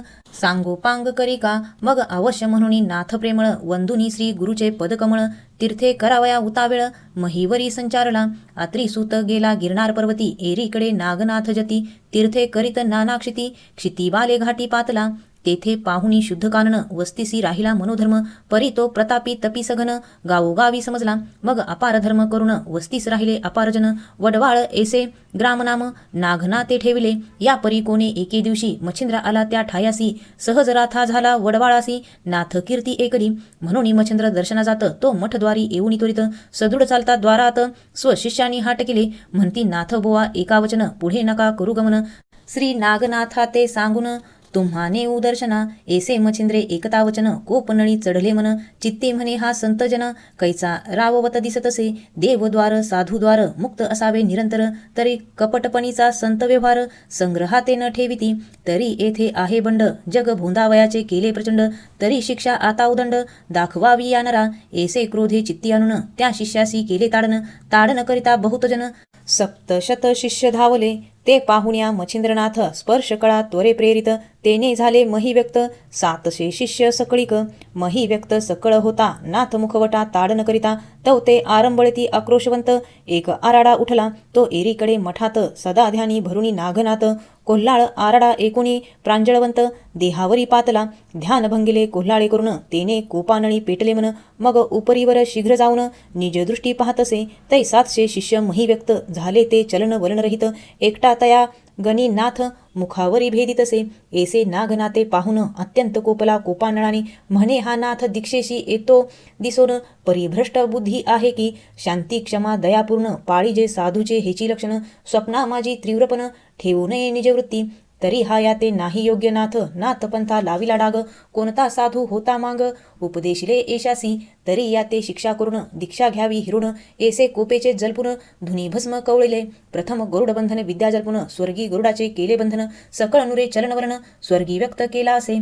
A: सांगोपांग करी का मग अवश्य म्हणून नाथ प्रेमळ. वंदुनी श्री गुरुचे पदकमळ तीर्थे करावया उतावेळ. महीवरी संचारला अत्रिसूत गेला गिरनार पर्वती. एरीकडे नागनाथ जती तीर्थे करीत नाना क्षिती. क्षितिबाले घाटी पातला तेथे पाहुणी शुद्ध कानन. वस्तीसी राहिला मनोधर्म परी तो प्रतापी तपी सघन. गावोगावी समजला मग अपार धर्म करून वस्तीस राहिले अपारजन. वडवाळ ऐसे ग्रामनाम नागनाथे ठेविले. या परी कोणे एके दिवशी मच्छिंद्र आला त्या ठायासी. सहज राथा झाला वडवाळासी नाथ कीर्ती एकरी. म्हणून मच्छिंद्र दर्शना जात तो मठद्वारी येऊनी त्वरित. सदृढ चालता द्वारात स्वशिष्यानी हाट केले. म्हणती नाथ बोवा एकावचन पुढे नका करू गमन. श्री नागनाथा ते सांगून तुम्हा नेऊ दर्शना. ऐसे मच्छिंद्रे एकता वचन कोपनळी चढले मन. चित्ते म्हणे हा संतजन कैचा राववत दिसतसे. देवद्वार साधुद्वार मुक्त असावे निरंतर. तरी कपटपणीचा संत व्यवहार संग्रहाते न ठेविती. तरी येथे आहे बंड जग भोंदावयाचे केले प्रचंड. तरी शिक्षा आता उदंड दाखवावी यानरा. ऐसे क्रोधे चित्ती आणून त्या शिष्यासी केले ताडन. ताडन करिता बहुतजन 700 शिष्य धावले. ते पाहुण्या मच्छिंद्रनाथ स्पर्श कळा त्वरे प्रेरित. तेने झाले मही व्यक्त 700 शिष्य सकळीक. मही व्यक्त सकळ होता नाथ मुखवटा ताडन करिता. तवते आरंबळती आक्रोशवंत एक आराडा उठला. तो एरीकडे मठात सदा ध्यानी भरुणी नागनाथ. कोल्हाळ आराडा एकुणी प्रांजळवंत देहावरी पातला. ध्यान भंगिले कोल्हाळे करून तेने कोपानळी पेटले मन. मग उपरीवर शीघ्र जाऊन निज दृष्टी पाहतसे. तै 700 शिष्य मही व्यक्त झाले ते चलन वलनरहित. एकटा तया गणी नाथ मुखावरी भेदितसे. ऐसे नागनाथे पाहून अत्यंत कोपला कोपानळाने. म्हणे हा नाथ दीक्षेशी येतो दिसोन. परिभ्रष्ट बुद्धी आहे की. शांती क्षमा दयापूर्ण पाळीजे साधूचे हेची लक्षण. स्वप्ना माझी तीव्रपण ठेवू नये निजवृत्ती. तरी हा याते नाही योग्य नाथ. नाथपंथा लाविला डाग. कोणता साधू होता मांग उपदेशिले एशासी. तरी याते शिक्षा करून दीक्षा घ्यावी हिरुण. ऐसे कोपेचे जलपुन धुनी भस्म कवळिले. प्रथम गरुडबंधन विद्या जल्पुन स्वर्गी गरुडाचे केले बंधन. सकळ नुरे चलनवर्ण स्वर्गी व्यक्त केला असे.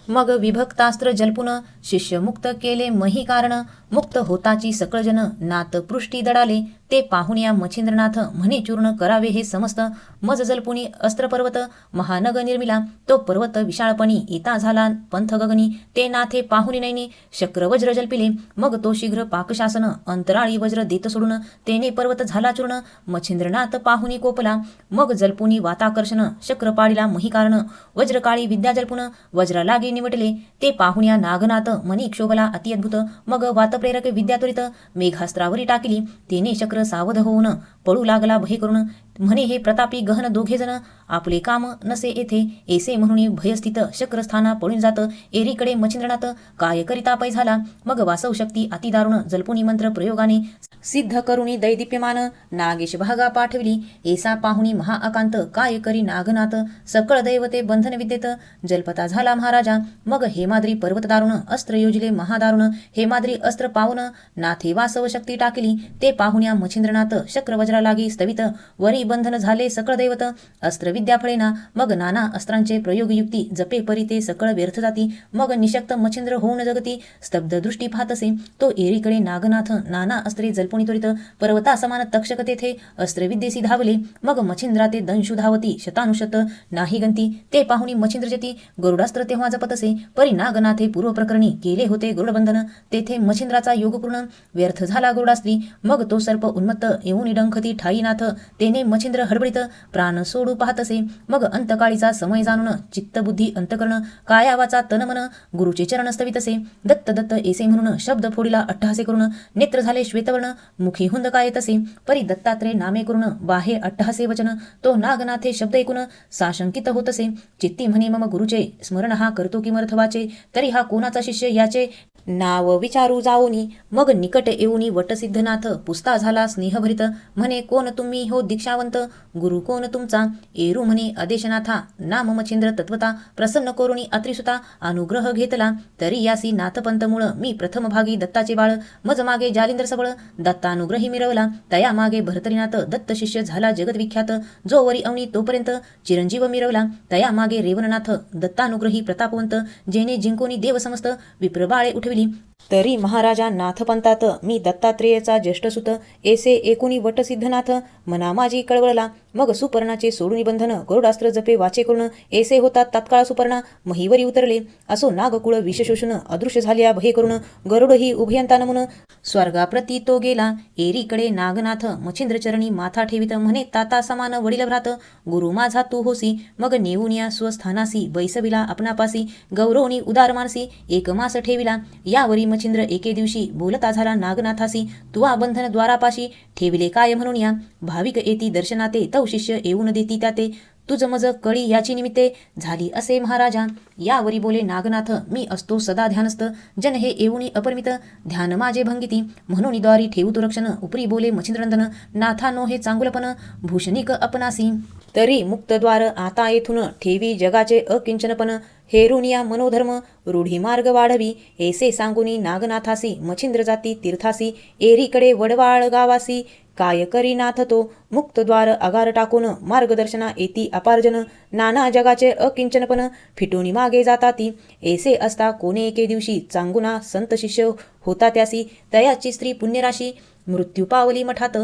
A: मग विभक्तास्त्र जल्पुन शिष्य मुक्त केले मही कारण. मुक्त होताची सकळ जन नाथ पृष्टी दडाले. ते पाहुण्या मच्छिंद्रनाथ म्हणे चूर्ण करावे हे समस्त. मज जल्पुनी अस्त्रपर्वत महानग निर्मिला. तो पर्वत विशाळपणी येता झाला पंथ गगनी. ते नाथे पाहुनी नैनी शक्र वज्र जल्पिले. मग तो शीघ्र पाकशासन अंतराळी वज्र देत सोडून. तेने पर्वत झाला चूर्ण मच्छिंद्रनाथ पाहुनी कोपला. मग जल्पुनी वाताकर्षण शक्र पाळीला मही कारण. वज्रकाळी विद्या जल्पुन वज्र लागे निवटले. ते पाहुण्या नागनाथ मनी क्षोभला अति अद्भुत. मग वातप्रेरक विद्या त्वरित मेघास्त्रावरी टाकली. तेने शक्र सावध होऊन पळू लागला भय करून. म्हणे हे प्रतापी गहन दोघे जण आपले काम नसे येथे. ऐसे म्हणून भयस्थित शक्रस्थाना पळून जात. एरीकडे मच्छिंद्रनाथ काय करिता पै झाला. मग वासव शक्ती अतिदारुण जल्पुनी मंत्र प्रयोगाने सिद्ध करुणी दैदिप्यमान नागेश भागा पाठविली. ऐसा पाहुणी महाआकांत काय करी नागनाथ. सकळ दैवते बंधन विद्येत जल्पता झाला महाराजा. मग हेमाद्री पर्वत दारुण अस्त्र योजिले महादारुण. हेमाद्री अस्त्र पावन नाथे वासव शक्ती टाकली. ते पाहुण्या मच्छिंद्रनाथ शक्रवज्रा लागी स्तवित. वरी बंधन झाले सकळ दैवत अस्त्रविद्या फळेना. मग नाना अस्त्रांचे प्रयोगयुक्ती जपे परी ते सकळ व्यर्थ जाती. मग निशक्त मच्छिंद्र होऊन जगती स्तब्ध दृष्टी पाहतसे. तो एरीकडे नागनाथ नाना अस्त्रे जल्पुनी त्वरित. पर्वता समान तक्षक तेथे अस्त्रविद्येसी धावले. मग मच्छिंद्रा ते दंशु धावती शतानुशत नाही गंती. ते पाहुणी मच्छिंद्र जती गरुडास्त्र तेव्हा जपतसे. परी नागनाथे पूर्व प्रकरणी केले होते गरुडबंधन. तेथे मच्छिंद्राचा योगपूर्ण व्यर्थ झाला गरुडास्त्री. मग तो सर्प उन्मत्त येऊन डंख होती ठाईनाथ तेने मच्छिंद्र हडबडीत प्राण सोडू पाहत असे. मग अंतकाळीचा समय जाणून चित्तबुद्धी अंतकरण कायावाचा तनमन गुरुचे चरण स्तवित असे. दत्त दत्त ऐसे म्हणून शब्द फोडीला अट्टहासे करून नेत्र झाले श्वेतवर्ण मुखी हुंद काय तसे. परी दत्तात्रय नामे करून बाहे अट्टहासे वचन तो नागनाथे शब्द ऐकून साशंकित होत असे. चित्ती म्हणे मम गुरुचे स्मरण हा करतो की मर्थवाचे तरी हा कोणाचा शिष्य याचे नाव विचारू जाऊनी. मग निकट येऊनी वटसिद्धनाथ पुसता झाला स्नेहभरित म्हणे कोण तुम्ही हो दीक्षावंत गुरु कोण तुमचा. एरू म्हणे आदेशनाथा नाम मच्छिंद्र तत्वता प्रसन्न करुणी अत्रिसुता अनुग्रह घेतला तरी यासी नाथपंत मूळ मी प्रथम भागी दत्ताचे बाळ मज मागे जालिंद्र सबळ दत्तानुग्रही मिरवला तया मागे भरतरीनाथ दत्त शिष्य झाला जगद्विख्यात जो वरी अवनी तोपर्यंत चिरंजीव मिरवला तया मागे रेवणनाथ दत्तानुग्रही प्रतापवंत जेने जिंकोनी देव समस्त विप्रबाळे उठविली. तरी महाराजा नाथपंतात मी दत्तात्रेयचा ज्येष्ठसुत ऐसे एकूणी वटसिद्धनाथ मना माझी कळवळला. मग सुपर्णाचे सोडून बंधन गरुडास्त्र जपे वाचे करून ऐसे होतात तत्काळ सुपर्णा महीवरी उतरले. असो नागकुळ विष शोषून अदृश्य झाल्या भय करून गरुडही उभयंता नमून स्वर्गाप्रती तो गेला. एरीकडे नागनाथ मच्छिंद्रचरणी माथा ठेवित म्हणे ताता समान वडील भ्रात गुरु माझा तू होसी. मग नेऊन या स्वस्थानासी बैसविला आपणापासी गौरवणी उदार मानसी एक मास ठेविला. यावरी मच्छिंद्र एके दिवशी बोलता झाला नागनाथासी तुवा बंधन द्वारापाशी ठेविले काय म्हणून या भाविक येती दर्शनाते तव शिष्य येऊन देती त्याते तुझ मज कळी याची निमित्ते झाली असे महाराजा. यावरी बोले नागनाथ मी असतो सदा ध्यानस्थ जन हे येऊनी अपरिमित ध्यान माझे भंगिती म्हणून द्वारी ठेवू तो रक्षण. उपरी बोले मच्छिंद्रंदन नाथा नो हे चांगुलपण भूषणिक अपनासी तरी मुक्तद्वार आता येथून ठेवी जगाचे अकिंचनपण हेरुनिया मनोधर्म रूढी मार्ग वाढवी ऐसे सांगुनी नागनाथासी मच्छिंद्र जाती तीर्थासी एरीकडे वडवाळ गावासी काय करी नाथ तो मुक्तद्वार अगार टाकून मार्गदर्शना येती अपार्जन नाना जगाचे अकिंचनपण फिटूनी मागे जाताती. ऐसे असता कोणे एके दिवशी चांगुना संत शिष्य होता त्यासी तयाची स्त्री पुण्यराशी मृत्यू पावली मठात.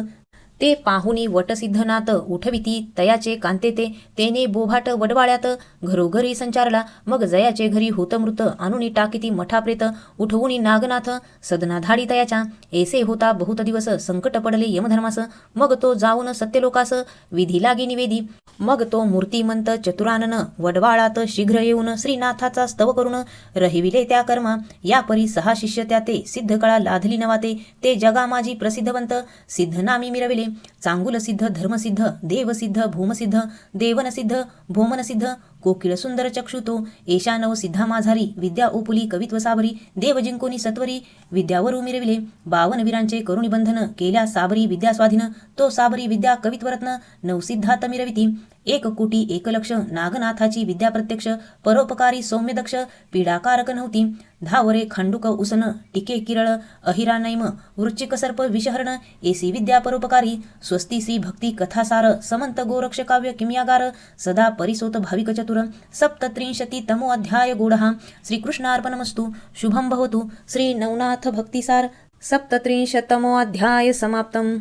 A: ते पाहुनी वटसिद्धनाथ उठविती तयाचे कांते तेने बोभाट वडवाळ्यात घरोघरी संचारला. मग जयाचे घरी होत मृत आणुनी टाकीती मठाप्रेत उठवुनी नागनाथ सदना धाडी तयाच्या. ऐसे होता बहुत दिवस संकट पडले यमधर्मास मग तो जाऊन सत्यलोकास विधी लागी निवेदी. मग तो मूर्तिमंत चतुरानन वडवाळात शीघ्र येऊन श्रीनाथाचा स्तव करून रहिविले त्या कर्मा. यापरी 6 शिष्य त्याते सिद्ध कळा लाधली नवाते ते जगा माझी प्रसिद्धवंत सिद्ध नामी मिरविले. चांगुल सिद्ध धर्मसिद्ध देवसिद्ध भूमसिद्ध देवनसिद्ध भोमनसिद्ध कोकिळ सुंदर चक्षुतो एशा नव सिद्धा माझारी विद्या ओपुली कवित्व साबरी देव जिंकोनी सत्वरी विद्यावरू मिरविले. 52 वीरांचे करुणी बंधन केल्या साबरी विद्या स्वाधीन तो साबरी विद्या कवित्वरत्न नवसिद्धात मिरविती. 1 कोटी 1 लक्ष नागनाथाची विद्या प्रत्यक्ष परोपकारी सौम्य दक्ष पीडाकारक नव्हती. धावरे खांडुक उसन टिके किरळ अहिरा नैम वृश्चिक सर्प विषहरण एसी विद्या परोपकारी स्वस्ती श्री भक्ती कथासार समंत गोरक्ष काव्य किमयागार सदा परिसोत भाविक चतुर. 37तमो अध्याय गोडहा श्रीकृष्णार्पणमस्तु शुभं भवतु. श्री नवनाथ भक्तिसार 37तमो अध्याय समाप्तम.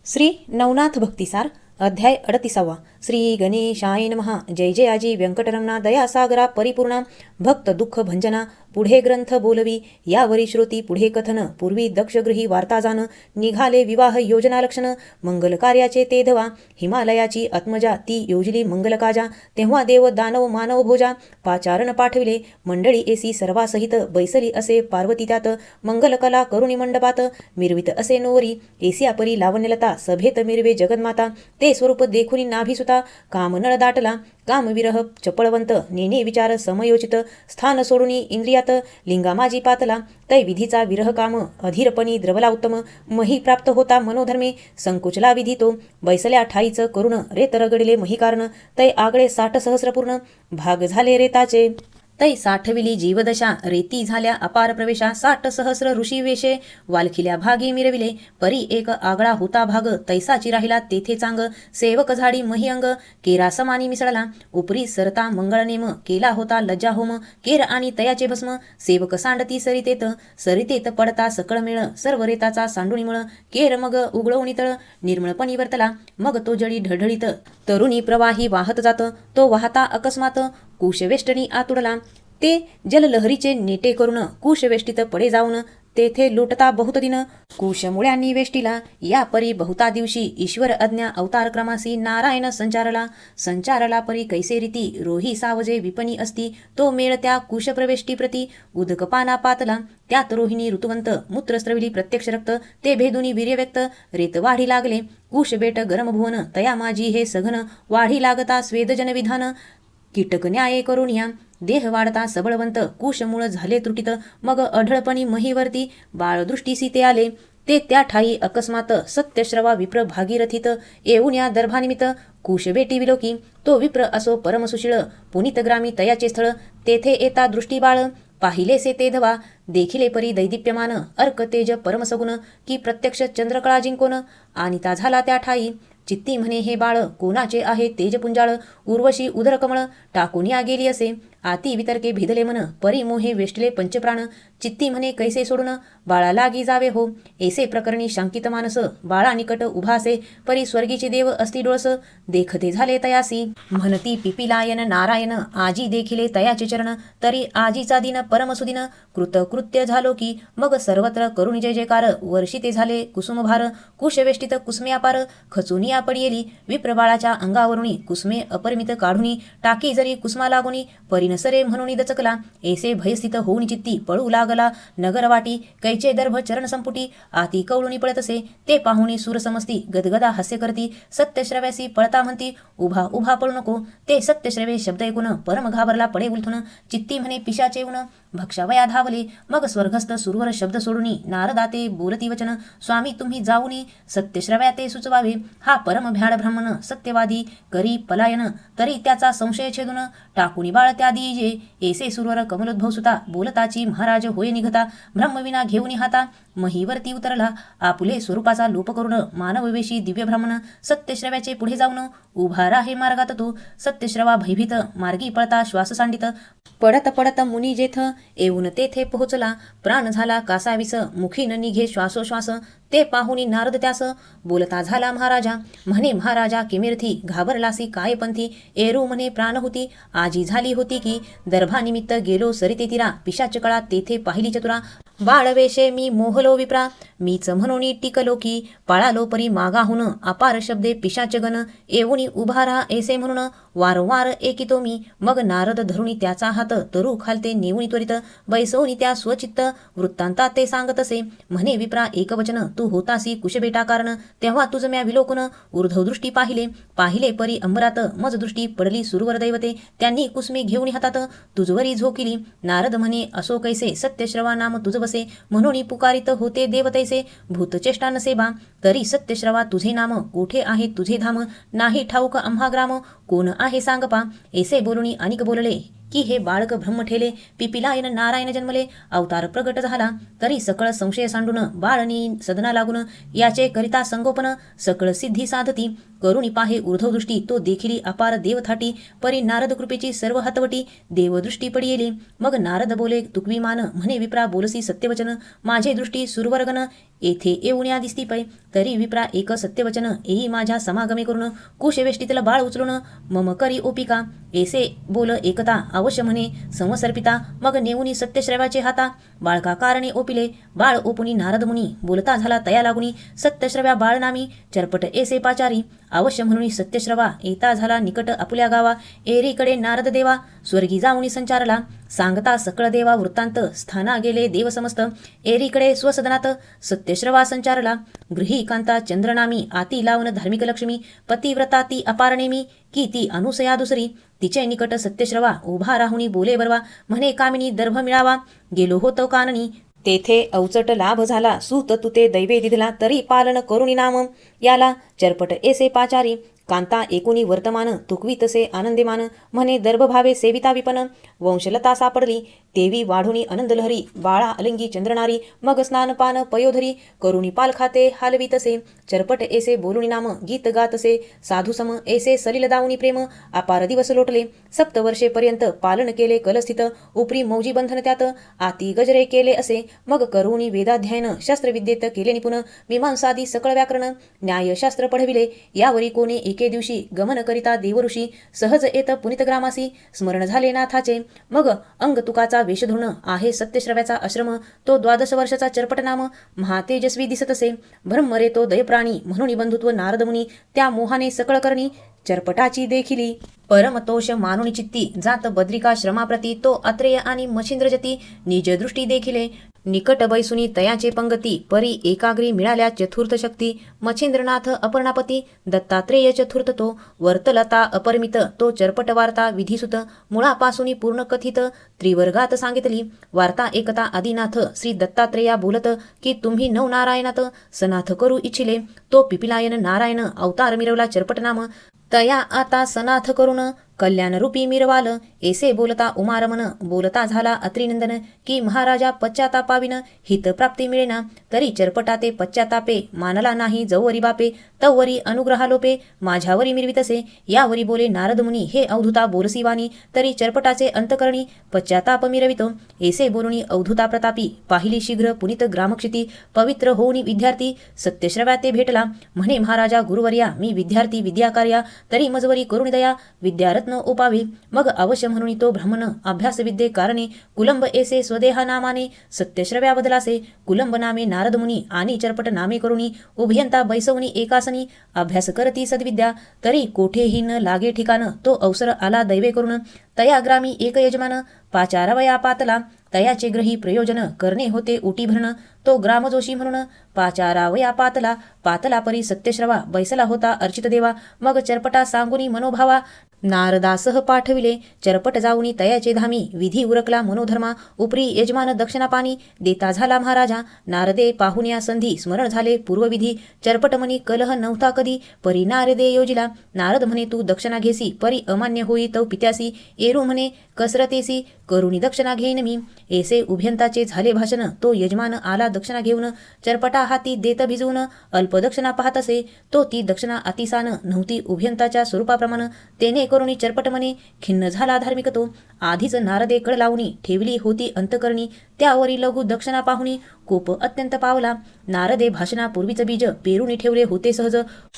A: श्री नवनाथ भक्तिसार अध्याय 38. श्री गणेशाय नमः. जय जय आजी व्यंकटरमणा दयासागरा परिपूर्णा भक्त दुःख भंजना. पुढे ग्रंथ बोलवी यावरी श्रोती पुढे कथन. पूर्वी दक्षगृही वार्ता जाण निघाले विवाह योजना लक्षण. मंगल कार्याचे ते धवा हिमालयाची आत्मजा ती योजली मंगल काजा. तेव्हा देव दानव मानव भोजा पाचारण पाठविले मंडळी एसी सर्वासहित बैसली असे पार्वती त्यात. मंगलकला करुणी मंडपात मिरवित असे नोवरी एसिया परी लावण्यलता सभेत मिरवे जगन्माता. ते स्वरूप देखुनी नाभिसुता कामनळ दाटला. कामविरह चपळवंत नेने विचार समयोचित स्थान सोडुनी इंद्रियात लिंगा माझी पातला. तै विधीचा विरह काम अधीरपणी द्रवला उत्तम मही प्राप्त होता मनोधर्मे संकुचला विधी तो. बैसल्या ठाईच करुण रेत रगडले मही कारण तै आगळे 60 सहस्र पूर्ण भाग झाले रेताचे. तै साठविली जीवदशा रेती झाल्या अपार प्रवेशा. 60 सहस्र ऋषी वेशे वालखिल्या भागी मिरविले. परी एक आगळा होता भाग तैसाची राहिला तेथे चांग. सेवक झाडी मही अंग केरा समानी मिसळला. उपरी सरता मंगळनेम केला होता लज्जा होम केर आणि तयाचे भस्म. सेवक सांडती सरितेत सरितेत पडता सकळ मेळ सर्व रेताचा सांडुणी मळ. केर मग उगळवणी तळ निर्मळपणी वर्तला. मग तो जळी ढळढळीत तरुणी प्रवाही वाहत जात. तो वाहता अकस्मात कुशवेष्टनी आतुडला. ते जललहरीचे नेटे करून कुशवेष्टीत पडे जाऊन तेथे लोटता बहुत दिन कुशमुळ्यांनी वेष्टीला या परी बहुता दिवशी ईश्वर अज्ञा अवतार क्रमासी नारायण संचारला परी कैसे रीती रोही सावजे विपणी असती तो मेळ त्या कुश प्रवेष्टी प्रती उदकपाना पातला त्यात रोहिणी ऋतुवंत मूत्र स्रविली प्रत्यक्ष रक्त ते भेदुनी वीर्य व्यक्त रेत वाढी लागले कुश बेट गरम भुवन तया माझी हे सघन वाढी लागता स्वेदजन विधान कीटक न्याये करून या देह वाढता सबळवंत कुशमूळ झाले त्रुटीत मग अढळपणी महीवरती बाळदृष्टीसी ते आले ते त्या ठाई अकस्मात सत्यश्रवा विप्र भागीरथीत येऊन या दर्भानिमित्त कुश बेटी विलोकी तो विप्र असो परमसुशीळ पुनीतग्रामी तयाचे स्थळ तेथे येता दृष्टी बाळ पाहिलेसे ते धवा देखिले परी दैदिप्यमान अर्क तेज परमसगुण की प्रत्यक्ष चंद्रकळा जिंकोन आणिता झाला त्या ठाई चित्ती म्हणे हे बाळ कोणाचे आहे तेजपुंजाळ उर्वशी उदरकमळ टाकून या गेली असे आती वितर्के भिदले मन परी मोहे वेष्टले पंचप्राण चित्ती म्हणे कैसे सोडून बाळा लागी जावे हो ऐसे प्रकरणी शंकित मानस बाळा निकट उभा असे परी स्वर्गीचे देव असती डोळस देखते झाले तयासी म्हणती पिपिलायन नारायण आजी देखिले तयाचे चरण तरी आजीचा दिन परमसुदिन कृतकृत्य झालो की मग सर्वत्र करुणी जय जयकार वर्षिते झाले कुसुमभार कुशवेष्टित कुसमे अपार खचून या पडियेली विप्रबाळाच्या अंगावरुणी कुसमे अपरिमित काढुनी टाकी जरी कुसमा लागुनी परिणसरे म्हणून दचकला ऐसे भयस्थित होऊन चित्ती पळू लागला नगरवाटी कैचे दर्भ चरण संपुटी आती कवळुनी पळतसे ते पाहुणी सूर समजती गदगदा हास्य करती सत्यश्रव्यासी पळता म्हणती उभा उभा पळू नको ते सत्यश्रवे शब्द ऐकून परम घाबरला पडे उलथून चित्ती म्हणे पिशाचे ऊन भक्षावया धावले मग स्वर्गस्थ सुरवर शब्द सोडुनी नारदाते बोलती वचन स्वामी तुम्ही जाऊनी सत्यश्रव्या ते सुचवावे हा परम भ्याड ब्राह्मण सत्यवादी करी पलायन तरी त्याचा संशय छेदून टाकुनी बाळ त्या दिजे ऐसे सुरवर कमलोद्भव सुता बोलताची महाराज होय निघता ब्रह्मविना घेऊनी हाता महीवरती उतरला आपुले स्वरूपाचा लोप करून मानववेशी दिव्य ब्राह्मण सत्यश्रव्याचे पुढे जाऊन उभा राहे मार्गात तो सत्यश्रवा भयभीत मार्गी पळता श्वास सांडित पडत पडत मुनी जेथ येऊन तेथे पोहोचला प्राण झाला कासावीस मुखी न निघे श्वासोश्वास ते पाहुनी नारद त्यास बोलता झाला महाराजा म्हणे महाराजा किमेर्थी घाबरलासी काय पंथी एरू म्हणे प्राण होती आजी झाली होती की दर्भानिमित्त गेलो सरिते तिरा पिशाच कळा तेथे पाहिली चतुरा बाळवेशे मी मोहलो विप्रा मीच म्हणून टिकलो की पळालो परी मागाहून अपार शब्दे पिशाच गण येऊनी उभा राहा ऐसे म्हणून वारंवार एकितो मी मग नारद धरुणी त्याचा हात तरु खालते नेऊनी त्वरित बैसवनी त्या स्वचित्त वृत्तांतात ते सांगत असे म्हणे विप्रा एकवचन तू होतासी कुशबेटा कारण तेव्हा तुझ म्या विलोकन ऊर्ध्वदृष्टी पाहिले परी अंबरात मज दृष्टी पडली सुरवर दैवते त्यांनी कुसमे घेऊन हातात तुझवरी झोकिली नारद म्हणे असो कैसे सत्यश्रवा नाम तुझ बसे म्हणून पुकारित होते देवतैसे भूतचेष्टा नसे बा तरी सत्यश्रवा तुझे नाम कोठे आहे तुझे धाम नाही ठाऊक आम्हा ग्राम कोण आहे सांग पा ऐसे बोलुनी अनिक बोलले की हे बाळक ब्रह्म ठेले पिपिलायन नारायण जन्मले अवतार प्रगट झाला तरी सकळ संशय सांडून बाळनी सदना लागून याचे करिता संगोपन सकळ सिद्धी साधती करुणी पाहे ऊर्ध्वदृष्टी तो देखिली अपार देवथाटी परी नारद कृपेची सर्व हतवटी देवदृष्टी पडियेली मग नारद बोले तुकवी मान म्हणे विप्रा बोलसी सत्यवचन माझे दृष्टी सुरवर्गन येथे येऊन या दिसती पै तरी विप्रा एक सत्यवचन येई माझ्या समागमे करून कुशवेष्टीतला बाळ उचलून मम करी ओपिका ऐसे बोल एकता अवश्य म्हणे संवसर्पिता मग नेऊनी सत्यश्रवाचे हाता बाळका कारणे ओपिले बाळ ओपुनी नारद मुनी बोलता झाला तया लागुनी सत्यश्रव्या बाळ नामी चरपट ऐसे पाचारी अवश्य म्हणून सत्यश्रवा येता झाला निकट आपुल्या गावा एरीकडे नारद देवा स्वर्गी जाऊनी संचारला सांगता सकळ देवा वृत्तांत स्थाना गेले देव समस्त एरीकडे स्वसदनात सत्यश्रवा संचारला गृही कांता चंद्रनामी आती लावून धार्मिक लक्ष्मी पतिव्रता ती अपारनेमी की ती अनुसया दुसरी तिचे निकट सत्यश्रवा उभा राहुनी बोले बरवा म्हणे कामिनी दर्भ मिळावा गेलो होतो काननी तेथे अवचट लाभ झाला सूत तुते दैवे दिधला तरी पालन करुणी नाम याला चरपट ऐसे पाचारी कांता एकुनी वर्तमान तुकवी तसे आनंदेमान म्हणे दर्भभावे सेविता विपन वंशलता सापडली तेवी वाढुनी आनंदलहरी बाळा अलंगी चंद्रनारी मग स्नानपान पयोधरी करुणी पाल खाते हालवी तसे चरपट ऐसे बोलुनी नाम गीत गातसे साधुसम ऐसे सलिल दावुनी प्रेम अपार दिवस लोटले सप्तवर्षेपर्यंत पालन केले कलस्थित उपरी मौजी बंधन त्यात आती गजरे केले असे मग करुणी वेदाध्ययन शास्त्रविद्येत केले निपुण मीमांसादी सकळ व्याकरण न्यायशास्त्र पढविले यावरी कोणी एके दिवशी गमन करिता देवऋषी सहज येत पुनित ग्रामासी स्मरण झाले नाथाचे मग अंग तुकाचा वेशधूर्ण आहे सत्यश्रव्याचा आश्रम. तो 12 वर्षाचा चरपट नाम महातेजस्वी दिसत असे. ब्रह्म रे तो दयप्राणी म्हणून बंधुत्व नारदमुनी त्या मोहाने सकळ करणी चरपटाची देखिली परमतोष मानुनी चित्ती जात बद्रिकाश्रमाप्रती तो अत्रेय आणि मच्छिंद्रजती निज दृष्टी देखिले निकट बैसुनी तयाचे पंगती परी एकाग्री मिळाल्या चतुर्थ शक्ती मच्छिंद्रनाथ अपर्णापती दत्तात्रेय चतुर्थ तो वर्तलता अपरिमित तो चरपट वार्ता विधिसुत मुळापासून पूर्ण कथित त्रिवर्गात सांगितली वार्ता एकता आदिनाथ श्री दत्तात्रेया बोलत की तुम्ही नवनारायणात सनाथ करू इच्छिले तो पिपिलायन नारायण अवतार मिरवला चरपट नाम तया आता सनाथ करून कल्याणरूपी मिरवाल ऐसे बोलता उमारमन बोलता झाला अत्रिनंदन की महाराजा पश्चातापाविन हितप्राप्ती मिळेना तरी चरपटा ते पश्चातापे मानला नाही जवरी बापे तवरी अनुग्रहालोपे माझ्यावरी मिरवितसे यावरी बोले नारदमुनी हे अवधूता बोलसी वाणी तरी चरपटाचे अंतकरणी पश्चाताप मिरवितो ऐसे बोलुनी अवधूता प्रतापी पाहिली शीघ्र पुनित ग्रामक्षिती पवित्र होऊनी विद्यार्थी सत्यश्रव्या ते भेटला म्हणे महाराजा गुरुवर्या मी विद्यार्थी विद्याकार्या तरी मजवरी करुणी दया विद्यारत्न उपावे मग अवश्य म्हणून तो ब्राह्मण अभ्यास विद्ये कारणे कुलंब ऐसे स्वदेहा नामाने सत्यश्रव्या बदलासे कुलंब नामे नारदमुनी आणि चरपट नामे करुणी उभयंता बैसवनी एकासनी अभ्यास करती सद्विद्या तरी कोठेही न लागे ठिकाण तो अवसर आला दैवे करून तया ग्रामी एक यजमान पाचारवया पातला तयाचे ग्रही प्रयोजन करणे होते ओटी भरण तो ग्रामजोशी म्हणून पाचारावया पातला परी सत्यश्रवा बैसला होता अर्चित देवा मग चरपटा सांगुनी मनोभावा नारदासह पाठविले चरपट जाऊनी तयाचे धामी विधी उरकला मनोधर्मा उपरी यजमान दक्षिणा पाणी देता झाला महाराजा नारदे पाहुण्या संधी स्मरण झाले पूर्वविधी चरपट म्हणी कलह नव्हता कधी परी नारदे योजिला नारद म्हणे तू दक्षिणा घेसी परी अमान्य होई तव पित्यासी एरू म्हणे कसरतेसी करुणी दक्षिणा घेईन मी ऐसे उभयंताचे झाले भाषण तो यजमान आला दक्षिणा घेऊन चरपटा हाती देत भिजवून अल्प दक्षिणा पाहत असे तो ती दक्षिणा अतिसान नव्हती उभयंताच्या स्वरूपाप्रमाणे तेने करुणी चरपट म्हणे खिन्न झाला धार्मिक तो आधीच नारदे कळ लावणी ठेवली होती अंतकरणी त्यावरी लघु दक्षिणा पाहुणी कोप अत्यंत पावला नारदे भाषणापूर्वीच बीज पेरुणी ठेवले होते सहज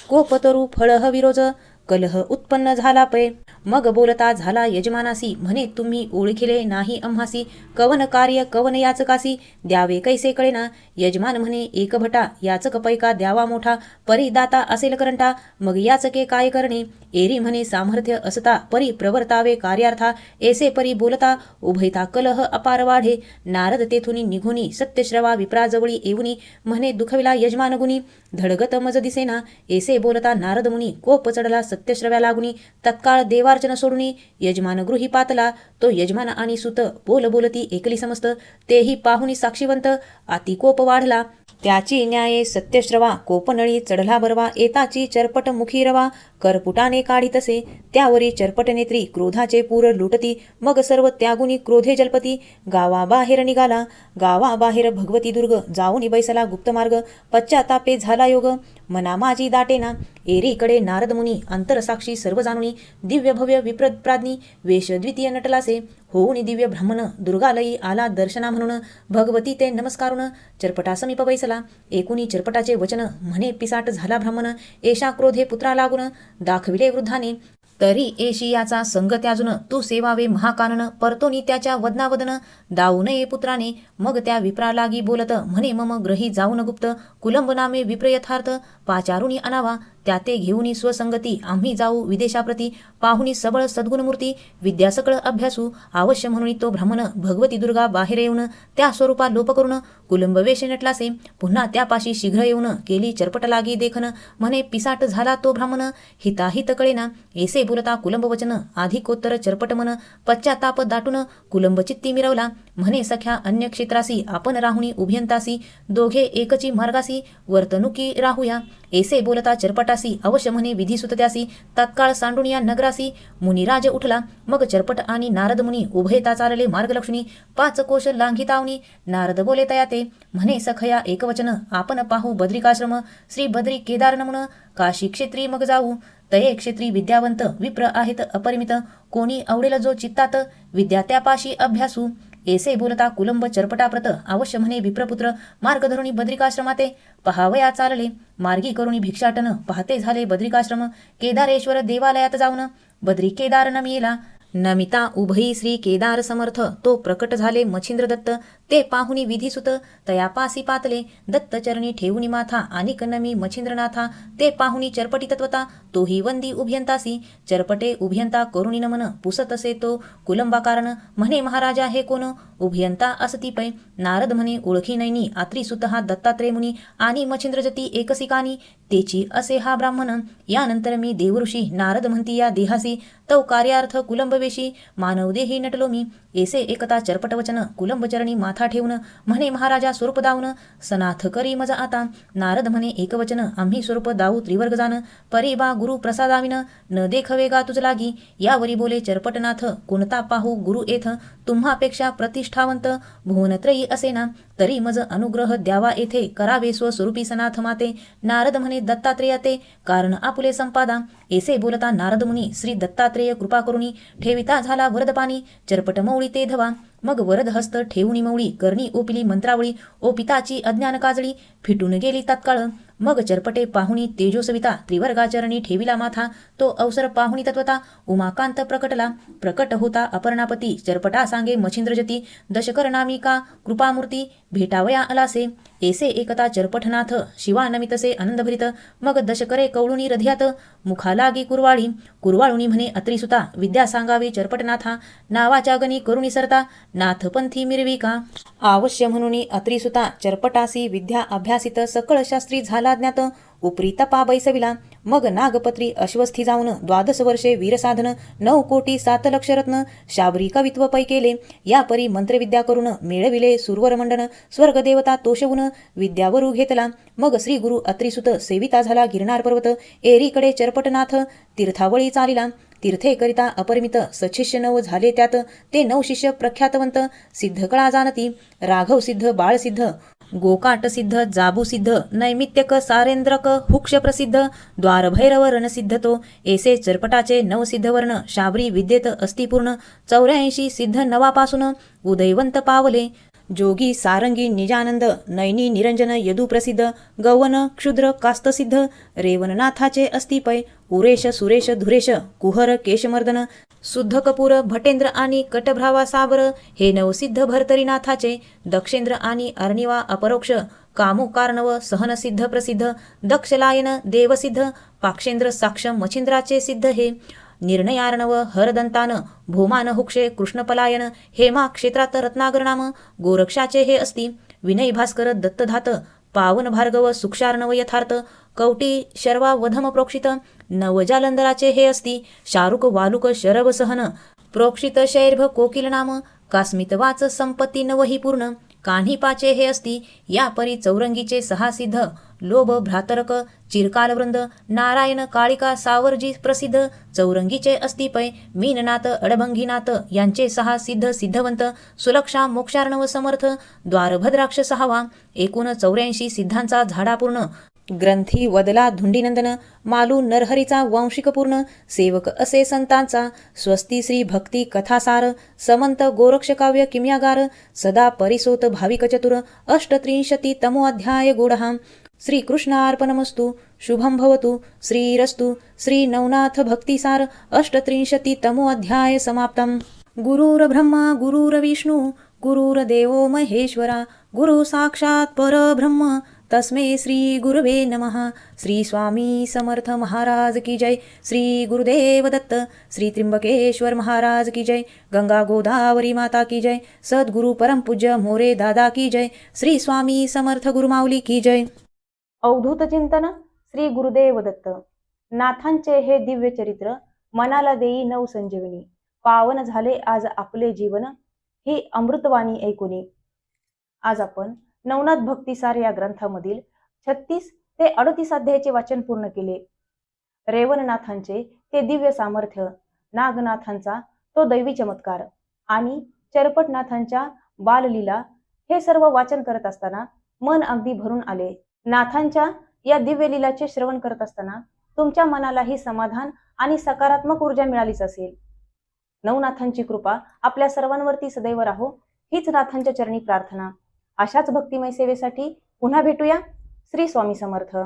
A: कोपतरू फळह विरोज कलह उत्पन्न झाला पै मग बोलता झाला यजमानासी म्हणे तुम्ही ओळखिले नाही आम्हासी कवन कार्य कवन याचकासी द्यावे कैसे कळेना यजमान म्हणे एक भटा याचक पैका द्यावा मोठा परी दाता असेल करंटा मग याचके काय करणे एरी म्हणे सामर्थ्य असता परी प्रवर्तावे कार्यार्था ऐसे परी बोलता उभयता कलह अपार वाढे नारद तेथुनी निघुनी सत्यश्रवा विप्राजवळी येऊनी म्हणे दुखविला यजमान गुणी धडगत मज दिसेना ऐसे बोलता नारद मुनी कोप चढला सत्यश्रव्या लागुनी तत्काळ देवार्चन सोडुनी यजमान गृही पातला तो यजमान आणि सुत बोलती एकली समस्त तेही पाहुनी साक्षीवंत अति कोप वाढला त्याची न्याये सत्यश्रवा कोपनळी चढला बरवा एताची चरपट मुखी रवा करपुटाने काढितसे त्यावरी चरपट नेत्री क्रोधाचे पूर लुटती मग सर्व त्यागुनी क्रोधे जलपती गावाबाहेर निघाला गावाबाहेर भगवती दुर्ग जाऊनी बैसला गुप्त मार्ग पश्चातापे झाला योग मना माझी दाटेना एरीकडे नारद मुनी अंतरसाक्षी सर्व जाणुनी दिव्य भव्य विप्रप्राज्ञी वेश द्वितीय नटलासे होऊनी दिव्य ब्राह्मण दुर्गालयी आला दर्शना म्हणून भगवती ते नमस्कारून चरपटा समीप बैसला एकूणी चरपटाचे वचन म्हणे पिसाट झाला ब्राह्मण एषा क्रोधे पुत्रा लागून दाखविले वृद्धाने तरी एशी याचा संग त्याजून तू सेवावे महाकानन परतोनी त्याच्या वदनावदन दाऊ नये पुत्राने मग त्या विप्रा लागी बोलत म्हणे मम ग्रही जाऊन गुप्त कुलंब नामे विप्र यथार्थ पाचारुणी अनावा त्याते घेऊनी स्वसंगती आम्ही जाऊ विदेशाप्रती पाहुनी सबळ सद्गुणमूर्ती विद्या सकळ अभ्यासू अवश्य म्हणून तो ब्राह्मण भगवती दुर्गा बाहेर येऊन त्या स्वरूपा लोप करून कुलंब वेशे नटलासे पुन्हा त्यापाशी शीघ्र येऊन केली चरपट लागी देखन म्हणे पिसाट झाला तो ब्राह्मण हिताहित कळेना ऐसे बोलता कुलंब वचन आधिकोत्तर चरपट मन पश्चाताप दाटून कुलंब चित्ती मिरवला म्हणे सख्या अन्य क्षेत्रासी आपण राहुनी उभयंतासी दोघे एकची मार्गासी वर्तणुकी राहूया ऐसे बोलता चरपटासी अवश्य म्हणे विधिसुत त्यासी तत्काळ सांडून या नगरासी मुनिराज उठला मग चरपट आणि नारद मुनी उभयता चालले मार्गलक्ष्मी 5 कोश लांघितावनी नारद बोले तयाते म्हणे सखया एकवचन आपण पाहू बद्रिकाश्रम श्री बद्री केदार नमुन काशी क्षेत्री मग जाऊ तये क्षेत्री विद्यावंत विप्र आहेत अपरिमित कोणी आवडेल जो चित्तात विद्या त्यापाशी अभ्यासू ऐसे बोलता कुलंब चरपटाप्रत अवश्य म्हणे विप्रपुत्र मार्ग धरुणी बद्रिकाश्रमाते पहावया चालले मार्गी करुणी भिक्षाटन पाहते झाले बद्रिकाश्रम केदारेश्वर देवालयात जाऊन बद्री केदार नमियेला नमिता उभई श्री केदार समर्थ तो प्रकट झाले मच्छिंद्र दत्त ते पाहुनी विधीसुत तयापासी पातले दत्त चरणी ठेवूनी माथा आणि नमी मच्छिंद्रनाथा ते पाहुनी चरपटी तत्वता तोही वंदी उभयंतासी चरपटे उभयंता करुणी नमन पुसत असे तो कुलंबा कारण म्हणे महाराजा हे कोण उभयंता असती पै नारद म्हणे ओळखी नैनी आत्रीसुत हा दत्तात्रय मुनी आणि मच्छिंद्रजती एकसिकानी तेची असे हा ब्राह्मण यानंतर मी देवऋषी नारद म्हणती या देहासी तव कार्यार्थ कुलंबवेशी मानवदेही नटलो मी ऐसे एकता चरपट वचन कुलंबचरणी माथा ठेवून म्हणे महाराजा स्वरूप दावून सनाथ करी मज आता नारद म्हणे एकवचन आम्ही स्वरूप दाऊ त्रिवर्ग जान परी बा गुरु प्रसादाविन न देखवे गा तुझ लागी यावरी बोले चरपटनाथ कोणता पाहू गुरु येथ तुम्हापेक्षा प्रतिष्ठावंत भुवनत्रयी असेना तरी मज अनुग्रह द्यावा येथे करावे स्वस्वरूपी सनाथ माते नारद म्हणे दत्तात्रेय ते कारण आपुले संपादा ऐसे बोलता नारद मुनी श्री दत्तात्रेय कृपा करुणी ठेविता झाला वरदपानी चरपट मौळी ते धवा मग वरद हस्त ठेवूनी मौळी करणी ओपिली मंत्रावळी ओ पिताची अज्ञान काजळी फिटून गेली तत्काळ मग चरपटे पाहुणी तेजोसविता त्रिवर्गाचरणी ठेविला माथा तो अवसर पाहुणी तत्वता उमाकांत प्रकटला प्रकट होता अपर्णापती चरपटा सांगे मच्छिंद्रजती दशकरनामिका कृपामूर्ती भेटावया अलासे ऐसे एकता चरपटनाथ शिवा नमितसे आनंदभरित मग दशकरे कवळुनी हृदयात मुखालागी कुरवाळुनी म्हणे अत्रिसुता विद्या सांगावी चरपटनाथा नावाच्या गणी करुणी सरता नाथपंथी मिरविका आवश्य म्हणून अत्रिसुता चरपटासी विद्या अभ्यासित सकळ शास्त्री झाला ज्ञात उपरी तपा बैसविला मग नागपत्री अश्वस्थी जाऊन 12 वर्षे वीरसाधन 9 कोटी 7 लक्ष रत्न शाबरी कवित्व पै केले या परी मंत्रविद्या करून मिळविले सुरवर मंडन स्वर्गदेवता तोषवून विद्यावरू घेतला मग श्री गुरु अत्रिसुत सेविता झाला गिरनार पर्वत एरीकडे चरपटनाथ तीर्थावळी चालिला तीर्थे करिता अपरिमित सशिष्य 9 झाले त्यात ते 9 शिष्य प्रख्यातवंत सिद्धकळा जाणती राघव सिद्ध बाळ सिद्ध गोकाट सिद्ध जाबू सिद्ध नैमित्तिक सारेंद्रक हुक्ष प्रसिद्ध द्वारभैरव रणसिद्ध तो ऐसे चरपटाचे 9 सिद्ध वर्ण शाबरी विद्येत अस्तिपूर्ण 84 सिद्ध नवापासून उदयवंत पावले जोगी सारंगी निजानंद नैनी निरंजन यदू प्रसिद्ध गवन क्षुद्र कास्तसिद्ध रेवननाथाचे अस्तिपै उरेश सुरेश धुरेश कुहर केशमर्दन शुद्ध कपूर भटेंद्र आणि कटभ्रावा साबर हे 9 सिद्ध भरतरीनाथाचे दक्षेंद्र आणि अर्णिवा अपरोक्ष कामू कार्णव सहनसिद्ध प्रसिद्ध दक्षलायन देवसिद्ध पाक्षेंद्र साक्ष मच्छिंद्राचे सिद्ध हे निर्णयार्णव हरदंतान भूमान हुक्षे कृष्णपलायन हेमा क्षेत्रात रत्नागर नाम गोरक्षाचे हे अस्ति विनय भास्कर दत्तधात पावन भार्गव सुक्षार्णव यथार्थ कवटी शर्वा वधम प्रोक्षित नवजालंदराचे हे अस्ति शारुक वालुक शरव सहन प्रोक्षित शैर्भ कोकिल नाम कास्मित वाच संपत्ती नवही पूर्ण कान्हीपाचे हे अस्ति या परी चौरंगीचे 6 सिद्ध लोभ भ्रातरक चिरकालवृंद नारायण काळिका सावरजी प्रसिद्ध चौरंगीचे अस्तिपै मीननाथ अडभंगीनाथ यांचे 6 सिद्ध सिद्धवंत सुलक्षा मोक्षार्णव समर्थ द्वारभद्राक्ष 6वा एकूण 84 सिद्धांचा झाडापूर्ण ग्रंथी वदला धुंडीनंदन मालू नरहरीचा वंशिक पूर्ण सेवक असे संतांचा स्वस्ती श्री भक्ती कथासार समंत गोरक्ष काव्य किम्यागार सदा परिसोत भाविक चतुर 38 तमो अध्याय गूढहा श्री कृष्णार्पणमस्तु शुभम भवतु श्रीरस्तु श्री नवनाथ भक्तिसार 38 तमो अध्याय समाप्तम गुरुर ब्रह्मा गुरुर विष्णू गुरुर्देवो महेश्वरा गुरु साक्षात परब्रह्म तस्मै श्री गुरवे नमः श्री स्वामी समर्थ महाराज की जय श्री गुरुदेव दत्त श्री त्र्यंबकेश्वर महाराज की जय गंगा गोदावरी माता की जय सद्गुरु परम पूज्य मोरे दादा की जय श्री स्वामी समर्थ गुरुमाऊली की जय
B: अवधूत चिंतन श्री गुरुदेव दत्त नाथांचे हे दिव्य चरित्र मनाला देई नव संजीवनी पावन झाले आज आपले जीवन ही अमृतवाणी ऐकुनी आज आपण नवनाथ भक्तिसार या ग्रंथामधील 36 ते 38 अध्यायाचे वाचन पूर्ण केले। रेवणनाथांचे ते दिव्य सामर्थ्य, नागनाथांचा तो दैवी चमत्कार आणि चरपटनाथांच्या बाललीला हे सर्व वाचन करत असताना मन अगदी भरून आले। नाथांच्या या दिव्य लीलाचे श्रवण करत असताना तुमच्या मनालाही समाधान आणि सकारात्मक ऊर्जा मिळालीच असेल। नवनाथांची कृपा आपल्या सर्वांवरती सदैव राहो हीच नाथांच्या चरणी प्रार्थना। अशाच भक्तिमय सेवेसाठी पुन्हा भेटूया। श्री स्वामी समर्थ।